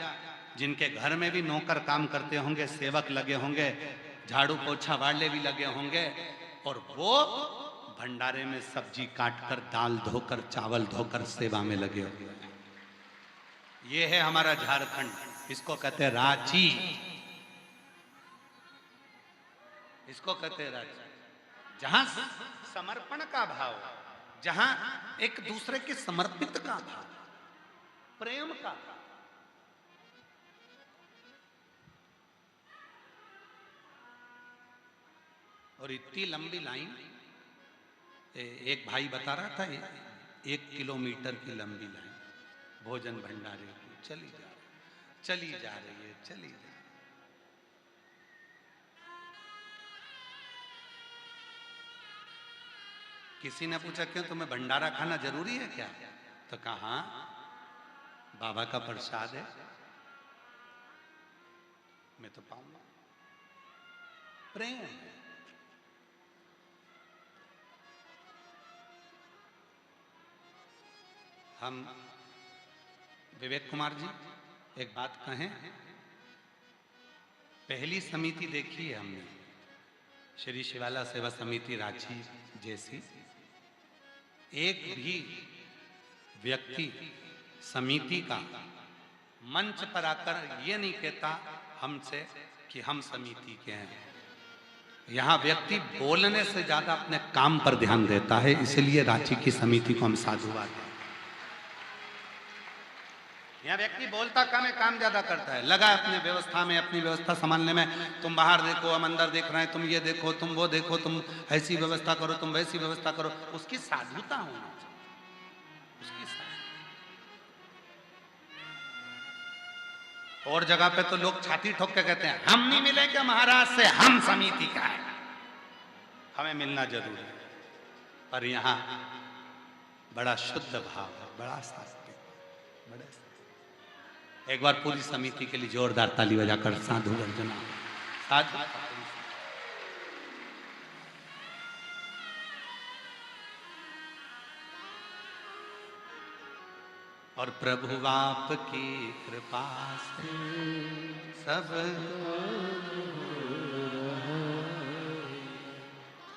जिनके घर में भी नौकर काम करते होंगे, सेवक लगे होंगे, झाड़ू पोछा वाले भी लगे होंगे, और वो भंडारे में सब्जी काटकर, दाल धोकर, चावल धोकर सेवा में लगे हुए हैं। ये है हमारा झारखंड, इसको कहते हैं रांची, इसको कहते हैं रांची, जहां समर्पण का भाव, जहां एक दूसरे के समर्पित का भाव, प्रेम का भाव। और इतनी लंबी लाइन, एक भाई बता रहा था 1 किलोमीटर की लंबी लाइन भोजन भंडारे की चली जा रही है, चली जा रही है, चली जा रही है। किसी ने पूछा क्यों तुम्हें भंडारा खाना जरूरी है क्या? तो कहा बाबा का प्रसाद है, मैं तो पाऊंगा। प्रेम है। हम विवेक कुमार जी एक बात कहें, पहली समिति देखी है हमने श्री शिवाला सेवा समिति रांची जैसी, एक भी व्यक्ति समिति का मंच पर आकर ये नहीं कहता हमसे कि हम समिति के हैं। यहाँ व्यक्ति बोलने से ज्यादा अपने काम पर ध्यान देता है, इसलिए रांची की समिति को हम साधुवाद दें। यहाँ व्यक्ति बोलता कम है, काम ज्यादा करता है, लगा अपने व्यवस्था में, अपनी व्यवस्था संभालने में। तुम बाहर देखो, हम अंदर देख रहे हैं, तुम ये देखो, तुम वो देखो, तुम ऐसी व्यवस्था करो, तुम वैसी व्यवस्था करो। उसकी साधुता होना चाहिए, उसकी साधुता। और जगह पे तो लोग छाती ठोक के कहते हैं हम नहीं मिलेंगे महाराज से, हम समिति का है। हमें मिलना जरूरी है, पर यहाँ बड़ा शुद्ध भाव है, बड़ा सात्विक, बड़ा। एक बार पूरी समिति के लिए जोरदार ताली बजाकर साधु गर्जना। साधु और प्रभु आपकी कृपा से सब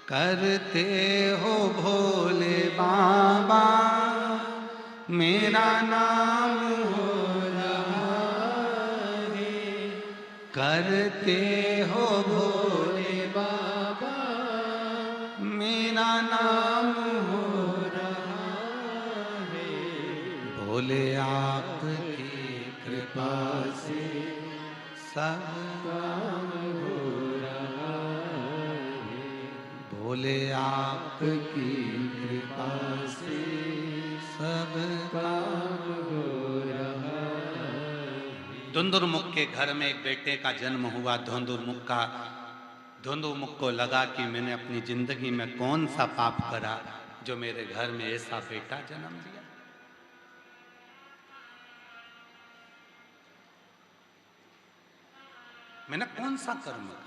करते हो भोले बाबा, मेरा नाम हो रहा है। करते हो भोले बाबा, मेरा नाम हो रहा है। भोले आपकी कृपा से सब काम हो रहा है। भोले आपकी कृपा से सब काम हो रहा है। धुंधुरमुख के घर में एक बेटे का जन्म हुआ। धुंधुरमुख को लगा कि मैंने अपनी जिंदगी में कौन सा पाप करा जो मेरे घर में ऐसा बेटा जन्म दिया। मैंने कौन सा कर्म किया।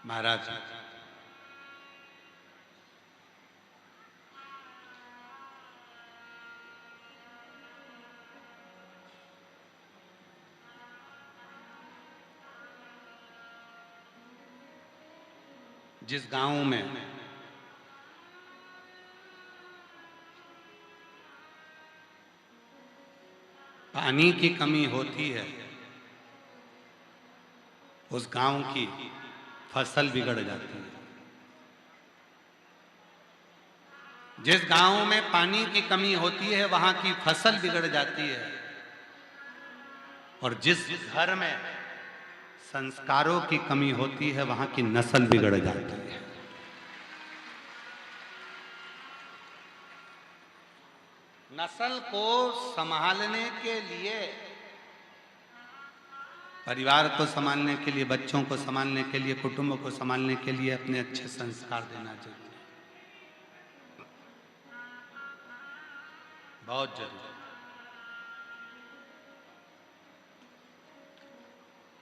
महाराज जिस गांव में पानी की कमी होती है, उस गांव की फसल बिगड़ जाती है। जिस गांव में पानी की कमी होती है वहां की फसल बिगड़ जाती है। और जिस घर में संस्कारों की कमी होती है वहां की नस्ल बिगड़ जाती है। नस्ल को संभालने के लिए, परिवार को संभालने के लिए, बच्चों को संभालने के लिए, कुटुंब को संभालने के लिए अपने अच्छे संस्कार देना जरूरी है, बहुत जरूरी।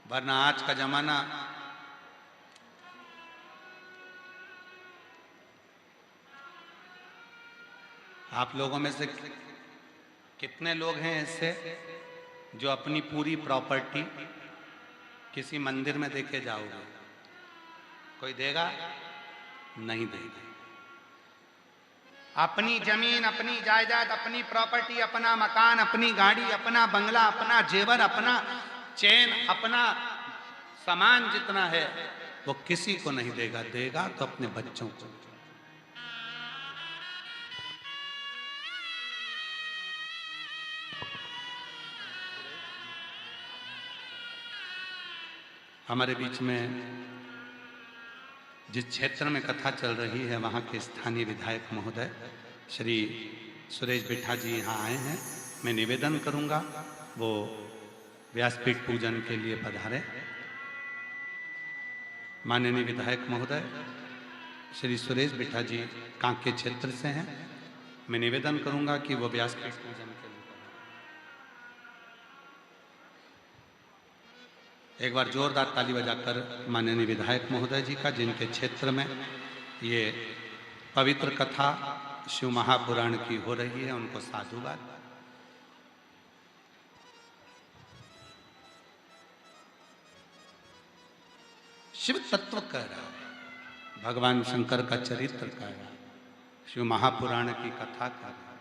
वरना आज का जमाना आप लोगों में से कितने लोग हैं ऐसे जो अपनी पूरी प्रॉपर्टी किसी मंदिर में देके जाओगे? कोई देगा? नहीं देगा। अपनी जमीन, अपनी जायदाद, अपनी प्रॉपर्टी, अपना मकान, अपनी गाड़ी, अपना बंगला, अपना जेवर, अपना चैन, अपना सामान जितना है वो किसी को नहीं देगा। देगा तो अपने बच्चों को। हमारे बीच में जिस क्षेत्र में कथा चल रही है वहाँ के स्थानीय विधायक महोदय श्री सुरेश बिट्ठा जी यहाँ आए हैं। मैं निवेदन करूँगा वो व्यासपीठ पूजन के लिए पधारे। माननीय विधायक महोदय श्री सुरेश बिट्ठा जी कांके क्षेत्र से हैं। मैं निवेदन करूँगा कि वो व्यासपीठ पूजन के लिए। एक बार जोरदार ताली बजाकर माननीय विधायक महोदय जी का, जिनके क्षेत्र में ये पवित्र कथा शिव महापुराण की हो रही है, उनको साधुवाद। शिव तत्व कह रहा है, भगवान शंकर का चरित्र कह रहा है, शिव महापुराण की कथा कह रहा है,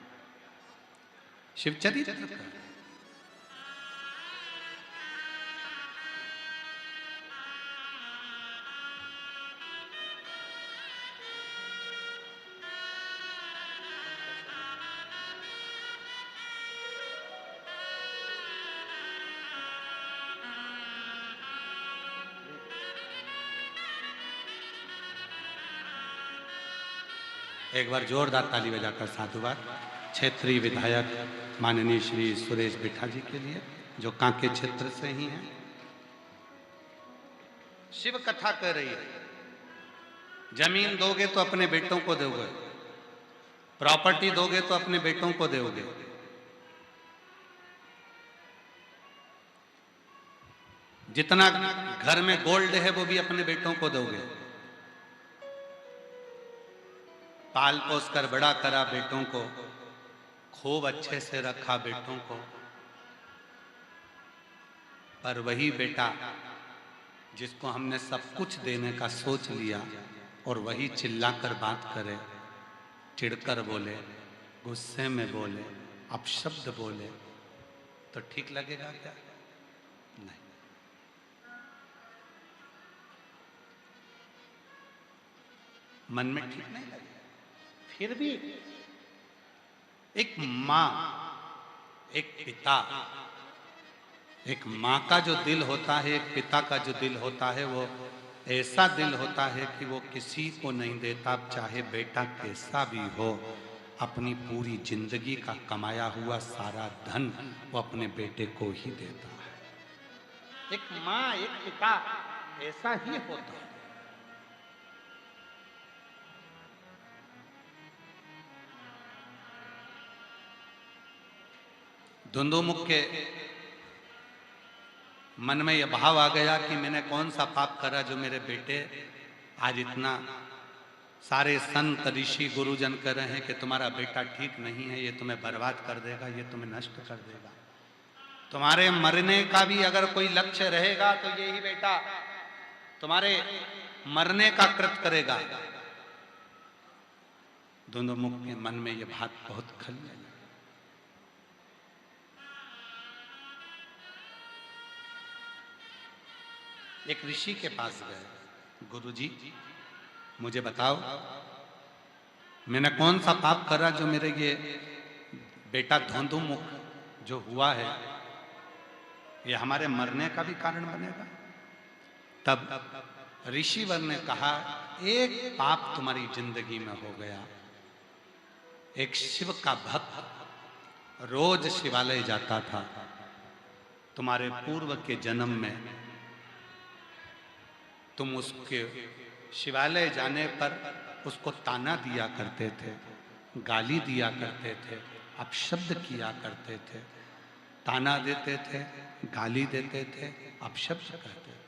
शिव चरित्र कह रहा है। एक बार जोरदार ताली बजाकर साधुवाद क्षेत्रीय विधायक माननीय श्री सुरेश बिट्ठा जी के लिए, जो कांके क्षेत्र से ही हैं। शिव कथा कह रही है, जमीन दोगे तो अपने बेटों को दोगे, प्रॉपर्टी दोगे तो अपने बेटों को दोगे, जितना घर में गोल्ड है वो भी अपने बेटों को दोगे। पाल पोस कर बड़ा करा बेटों को, खूब अच्छे से रखा बेटों को, पर वही बेटा जिसको हमने सब कुछ देने का सोच लिया और वही चिल्लाकर बात करे, चिढ़कर बोले, गुस्से में बोले, अपशब्द बोले, तो ठीक लगेगा क्या? नहीं। मन में ठीक नहीं लगेगा। फिर भी एक मां, एक पिता, एक मां का जो दिल होता है, एक पिता का जो दिल होता है, वो ऐसा दिल होता है कि वो किसी को नहीं देता, चाहे बेटा कैसा भी हो। अपनी पूरी जिंदगी का कमाया हुआ सारा धन वो अपने बेटे को ही देता है। एक मां, एक पिता ऐसा ही होता है। धुंधुमुख के मन में यह भाव आ गया कि मैंने कौन सा पाप करा जो मेरे बेटे आज इतना, सारे संत ऋषि गुरुजन कह रहे हैं कि तुम्हारा बेटा ठीक नहीं है, ये तुम्हें बर्बाद कर देगा, ये तुम्हें नष्ट कर देगा, तुम्हारे मरने का भी अगर कोई लक्ष्य रहेगा तो यही बेटा तुम्हारे मरने का कृत करेगा। धुंधुमुख के मन में यह बात बहुत खलने लगी। एक ऋषि के पास गए, गुरुजी मुझे बताओ मैंने कौन सा पाप करा जो मेरे ये बेटा धुंधुमुख जो हुआ है ये हमारे मरने का भी कारण बनेगा? तब ऋषिवर ने कहा, एक पाप तुम्हारी जिंदगी में हो गया। एक शिव का भक्त रोज शिवालय जाता था, तुम्हारे पूर्व के जन्म में तुम उसके शिवालय जाने पर उसको ताना दिया करते थे, गाली दिया करते थे, अपशब्द किया करते थे, ताना देते थे, गाली देते थे, अपशब्द करते थे।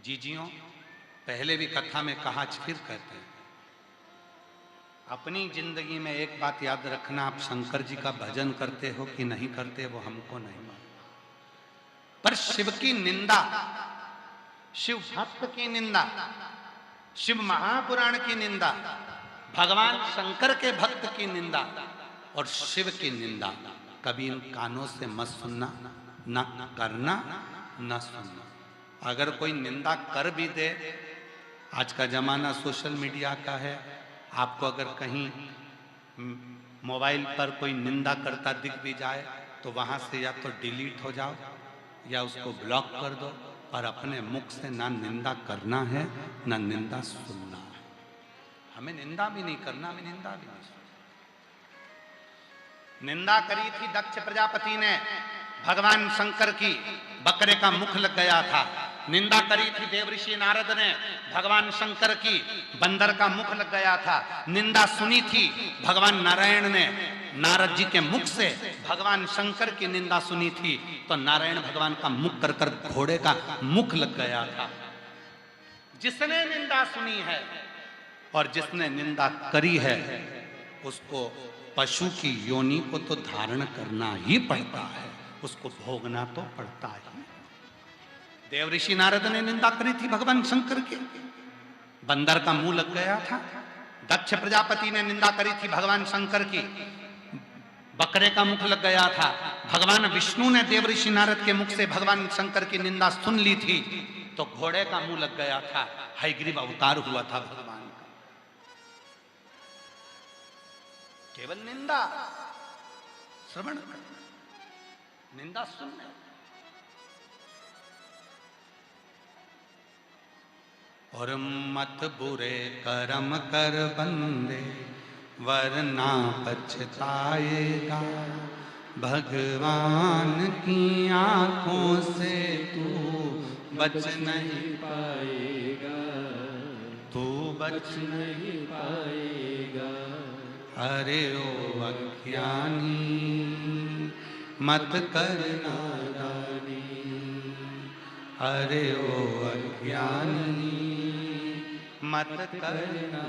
जीजियों पहले भी कथा में कहा, आज फिर कहते हैं, अपनी जिंदगी में एक बात याद रखना, आप शंकर जी का भजन करते हो कि नहीं करते वो हमको नहीं मालूम, पर शिव की निंदा, शिव भक्त की निंदा, शिव महापुराण की निंदा, भगवान शंकर के भक्त की निंदा और शिव की निंदा कभी इन कानों से मत सुनना, न करना न सुनना। अगर कोई निंदा कर भी दे, आज का जमाना सोशल मीडिया का है, आपको अगर कहीं मोबाइल पर कोई निंदा करता दिख भी जाए तो वहां से या तो डिलीट हो जाओ या उसको ब्लॉक कर दो, और अपने मुख से ना निंदा करना है ना निंदा सुनना है। हमें निंदा भी नहीं करना, हमें निंदा भी नहीं सुनना। निंदा करी थी दक्ष प्रजापति ने भगवान शंकर की, बकरे का मुख लग गया था। निंदा करी थी देवऋषि नारद ने भगवान शंकर की, बंदर का मुख लग गया था। निंदा सुनी थी भगवान नारायण ने, नारद जी के मुख से भगवान शंकर की निंदा सुनी थी तो नारायण भगवान का मुख कर कर घोड़े का मुख लग गया था। जिसने निंदा सुनी है और जिसने निंदा करी है उसको पशु की योनि को तो धारण करना ही पड़ता है, उसको भोगना तो पड़ता ही। देवऋषि नारद ने निंदा करी थी भगवान शंकर की, बंदर का मुंह लग गया था। दक्ष प्रजापति ने निंदा करी थी भगवान शंकर की, बकरे का मुख लग गया था। भगवान विष्णु ने देवऋषि नारद के मुख से भगवान शंकर की निंदा सुन ली थी तो घोड़े का मुंह लग गया था। हयग्रीव अवतार हुआ था भगवान का। केवल निंदा श्रवण करना, निंदा सुनना। और मत बुरे कर्म कर बंदे वरना पछताएगा, भगवान की आंखों से तू बच नहीं पाएगा, तू बच नहीं पाएगा। अरे ओ अज्ञानी मत करना दानी, अरे ओ अज्ञानी मत करना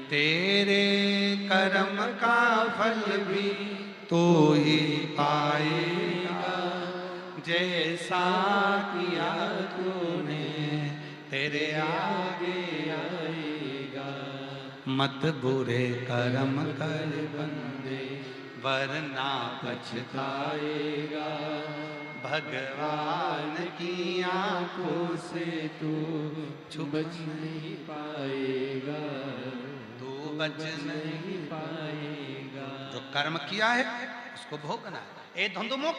तेरे कर्म का फल भी तू ही पाएगा, जैसा किया तूने तेरे आगे आएगा। मत बुरे कर्म कर बंदे वरना पछताएगा, भगवान की आंखों से तू बच नहीं पाएगा, तू बच नहीं पाएगा। जो कर्म किया है उसको भोगना है। ए धुंधुमुख,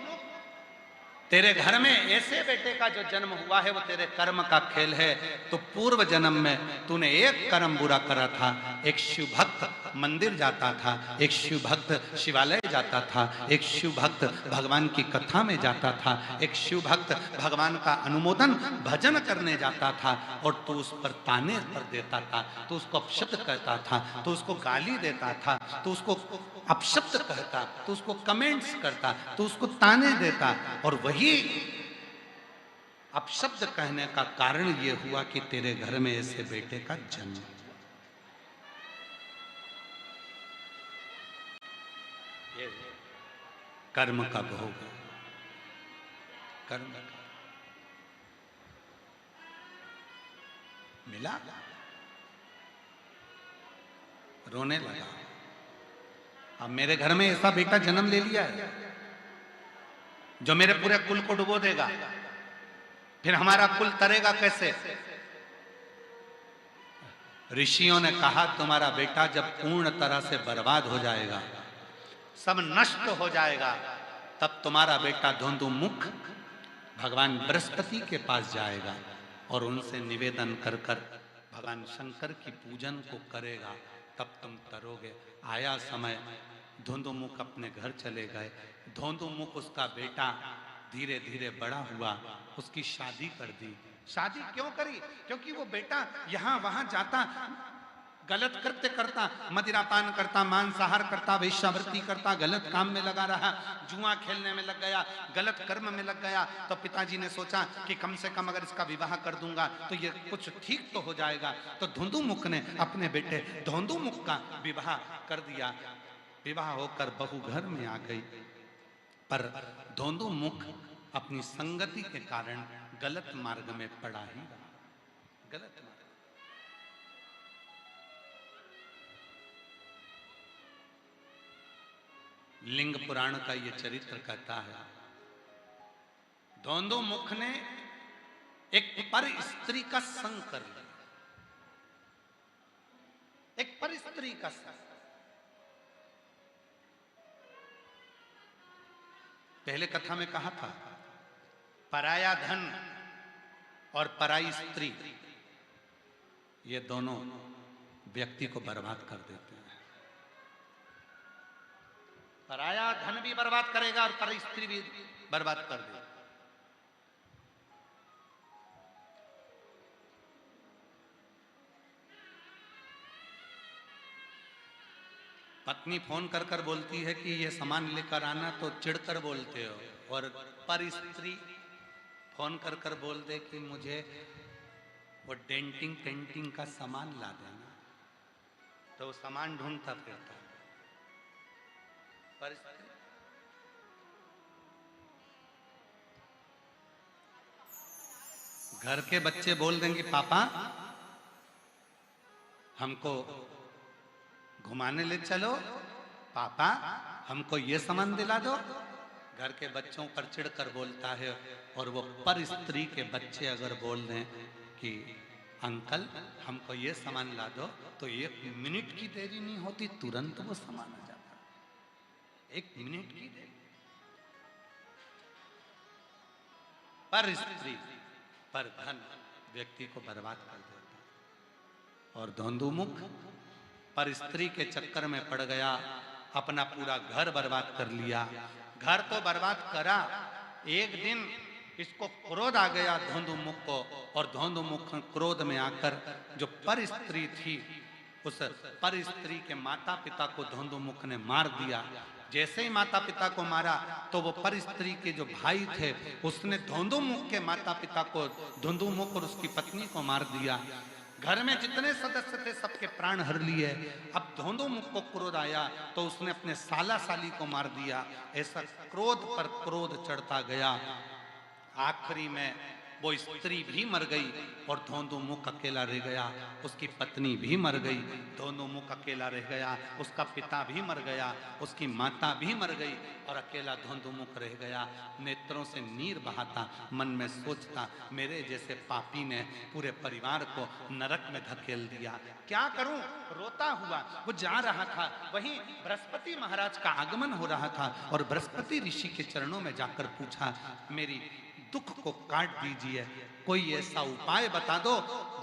तेरे घर में ऐसे बेटे का जो जन्म हुआ है वो तेरे कर्म का खेल है। तो पूर्व जन्म में तूने एक कर्म बुरा करा था, एक शिव भक्त मंदिर जाता था, एक शिव भक्त शिवालय जाता था, एक शिव भक्त भगवान की कथा में जाता था, एक शिव भक्त भगवान का अनुमोदन भजन करने जाता था, और तू उस पर ताने पर देता था, तू उसको अपशब्द कहता था, तू उसको गाली देता था, तू उसको अपशब्द कहता, तू उसको कमेंट्स करता, तू उसको ताने देता। और वही अपशब्द कहने का कारण यह हुआ कि तेरे घर में ऐसे बेटे का जन्म। ये कर्म का भोग, कर्म का मिला, रोने लगा। अब मेरे घर में ऐसा बेटा जन्म ले लिया है जो मेरे पूरे कुल को डुबो देगा, फिर हमारा कुल तरेगा कैसे? ऋषियों ने कहा तुम्हारा बेटा जब पूर्ण तरह से बर्बाद हो जाएगा, सब नष्ट हो जाएगा, तब तुम्हारा बेटा धुंधुमुख भगवान बृहस्पति के पास जाएगा और उनसे निवेदन कर कर भगवान शंकर की पूजन को करेगा, तब तुम तरोगे। आया समय, धुंधुमुख अपने घर चले गए। धुंधुमुख उसका बेटा धीरे धीरे बड़ा हुआ, उसकी शादी कर दी। शादी क्यों करी? क्योंकि वो बेटा यहाँ वहां जाता, गलत कृत्य करता, मदिरापान करता, मांसाहार करता, वेश्यावृत्ति करता, गलत काम में लगा रहा, जुआ खेलने में लग गया, गलत कर्म में लग गया। तो पिताजी ने सोचा कि कम से कम अगर इसका विवाह कर दूंगा तो ये कुछ ठीक तो हो जाएगा। तो धुंधुमुख ने अपने बेटे धुंधुमुख का विवाह कर दिया। विवाह होकर बहू घर में आ गई, पर धुंधुमुख अपनी संगति के कारण गलत मार्ग में पड़ा ही रहा। गलत मार्ग। लिंग पुराण का यह चरित्र कहता है, धुंधुमुख ने एक पर स्त्री का संग कर लिया। एक पर स्त्री का संग। पहले कथा में कहा था, पराया धन और पराई स्त्री ये दोनों व्यक्ति को बर्बाद कर देते हैं। पराया धन भी बर्बाद करेगा और पराई स्त्री भी बर्बाद कर देगा। पत्नी फोन कर कर बोलती है कि ये सामान लेकर आना, तो चिढ़कर बोलते हो, और पर स्त्री फोन कर कर बोल दे कि मुझे वो डेंटिंग पेंटिंग का सामान ला देना, तो वो सामान ढूंढता फिरता। पर स्त्री घर के बच्चे बोल देंगे पापा हमको घुमाने ले चलो, पापा हमको ये सामान दिला दो। घर के बच्चों पर चिढ़कर बोलता है, और वो पर स्त्री के बच्चे अगर बोल दें कि अंकल हमको ये सामान ला दो, तो 1 मिनट की देरी नहीं होती, तुरंत वो सामान आ जाता। 1 मिनट की देरी। पर स्त्री पर धन व्यक्ति को बर्बाद कर देता। और धुंधुमुख पर स्त्री के चक्कर में पड़ गया, अपना पूरा घर बर्बाद कर लिया। घर तो बर्बाद करा, एक दिन इसको क्रोध आ गया धुंधुमुख को, और धुंधुमुख क्रोध में आकर जो पर स्त्री थी, उस पर स्त्री के माता पिता को धुंधुमुख ने मार दिया। जैसे ही माता पिता को मारा, तो वो पर स्त्री के जो भाई थे, उसने धुंधुमुख के माता पिता को, धुंधुमुख और उसकी पत्नी को मार दिया। घर में जितने सदस्य थे सबके प्राण हर लिए। अब धोंदो मुख को क्रोध आया तो उसने अपने साला साली को मार दिया। ऐसा क्रोध पर क्रोध चढ़ता गया। आखिरी में वो स्त्री भी मर गई और धोंदो मुख अकेला रह गया। उसकी पत्नी भी मर गई, धोंदो मुख अकेला रह गया। उसका पिता भी मर गया, उसकी माता भी मर गई और अकेला धोंदो मुख रह गया। नेत्रों से नीर बहाता, मन में सोचता, मेरे जैसे पापी ने पूरे परिवार को नरक में धकेल दिया, क्या करूं? रोता हुआ वो जा रहा था। वहीं बृहस्पति महाराज का आगमन हो रहा था और बृहस्पति ऋषि के चरणों में जाकर पूछा, मेरी दुख को काट दीजिए, कोई ऐसा उपाय बता दो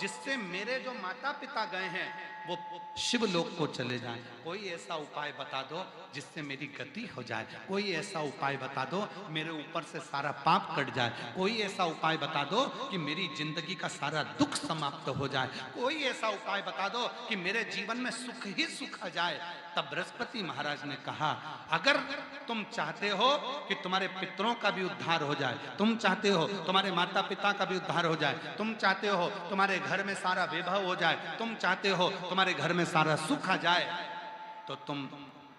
जिससे मेरे जो माता पिता गए हैं वो शिवलोक को चले जाएं। कोई ऐसा उपाय बता दो जिससे मेरी गति हो जाए। कोई ऐसा उपाय बता दो मेरे ऊपर से सारा पाप कट जाए। कोई ऐसा उपाय बता दो कि मेरी जिंदगी का सारा दुख समाप्त हो जाए। कोई ऐसा उपाय बता दो कि मेरे जीवन में सुख ही सुख आ जाए। तब बृहस्पति महाराज ने कहा, अगर तुम चाहते हो कि तुम्हारे पितरों का भी उद्धार हो जाए, तुम चाहते हो तुम्हारे माता पिता का भी उद्धार हो जाए, तुम चाहते हो तुम्हारे घर में सारा वैभव हो जाए, तुम चाहते हो तुम्हारे घर में सारा सुख आ जाए, तो तुम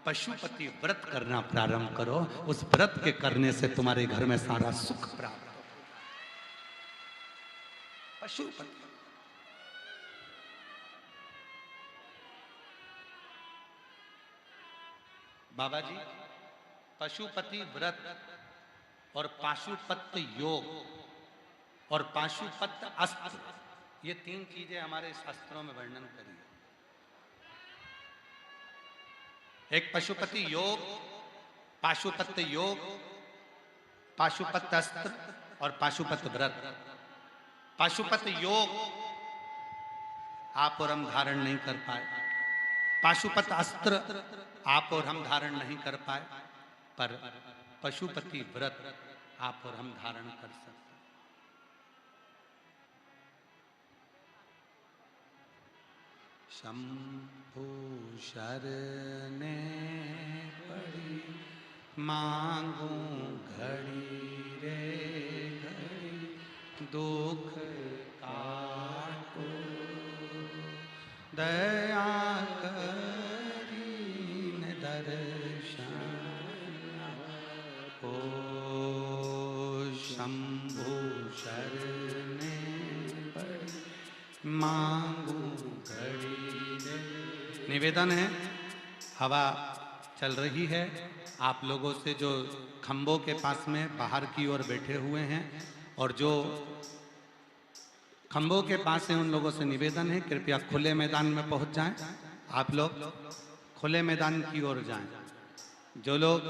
पशुपति व्रत करना प्रारंभ करो। उस व्रत के करने से तुम्हारे घर में सारा सुख प्राप्त हो। पशुपति बाबा जी, पशुपति व्रत और पाशुपत योग और पाशुपत अस्त्र, ये तीन चीजें हमारे शास्त्रों में वर्णन करी है। एक पशुपति योग, पाशुपत योग, पाशुपत अस्त्र और पाशुपत व्रत। पाशुपत योग आप और हम धारण नहीं कर पाए, पाशुपत अस्त्र आप और हम धारण नहीं कर पाए, पर पशुपति व्रत आप और हम धारण कर सकते। शंभु शरणे पड़ी मांगू घड़ी रे घड़ी, दुख काटो दया करीन दर्शन ओ शंभु शरणे पड़ी मांगू घड़ी रे। निवेदन है, हवा चल रही है, आप लोगों से जो खंभों के पास में बाहर की ओर बैठे हुए हैं और जो खंभों के पास है उन लोगों से निवेदन है कृपया खुले मैदान में पहुंच जाएं। आप लोग खुले मैदान की ओर जाएं। जो लोग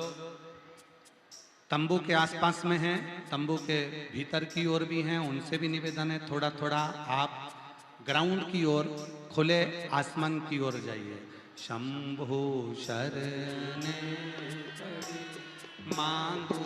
तंबू के आसपास में हैं, तंबू के भीतर की ओर भी हैं, उनसे भी निवेदन है थोड़ा थोड़ा आप ग्राउंड की ओर, खुले आसमान की ओर जाइए। शंभु शरणे मांगू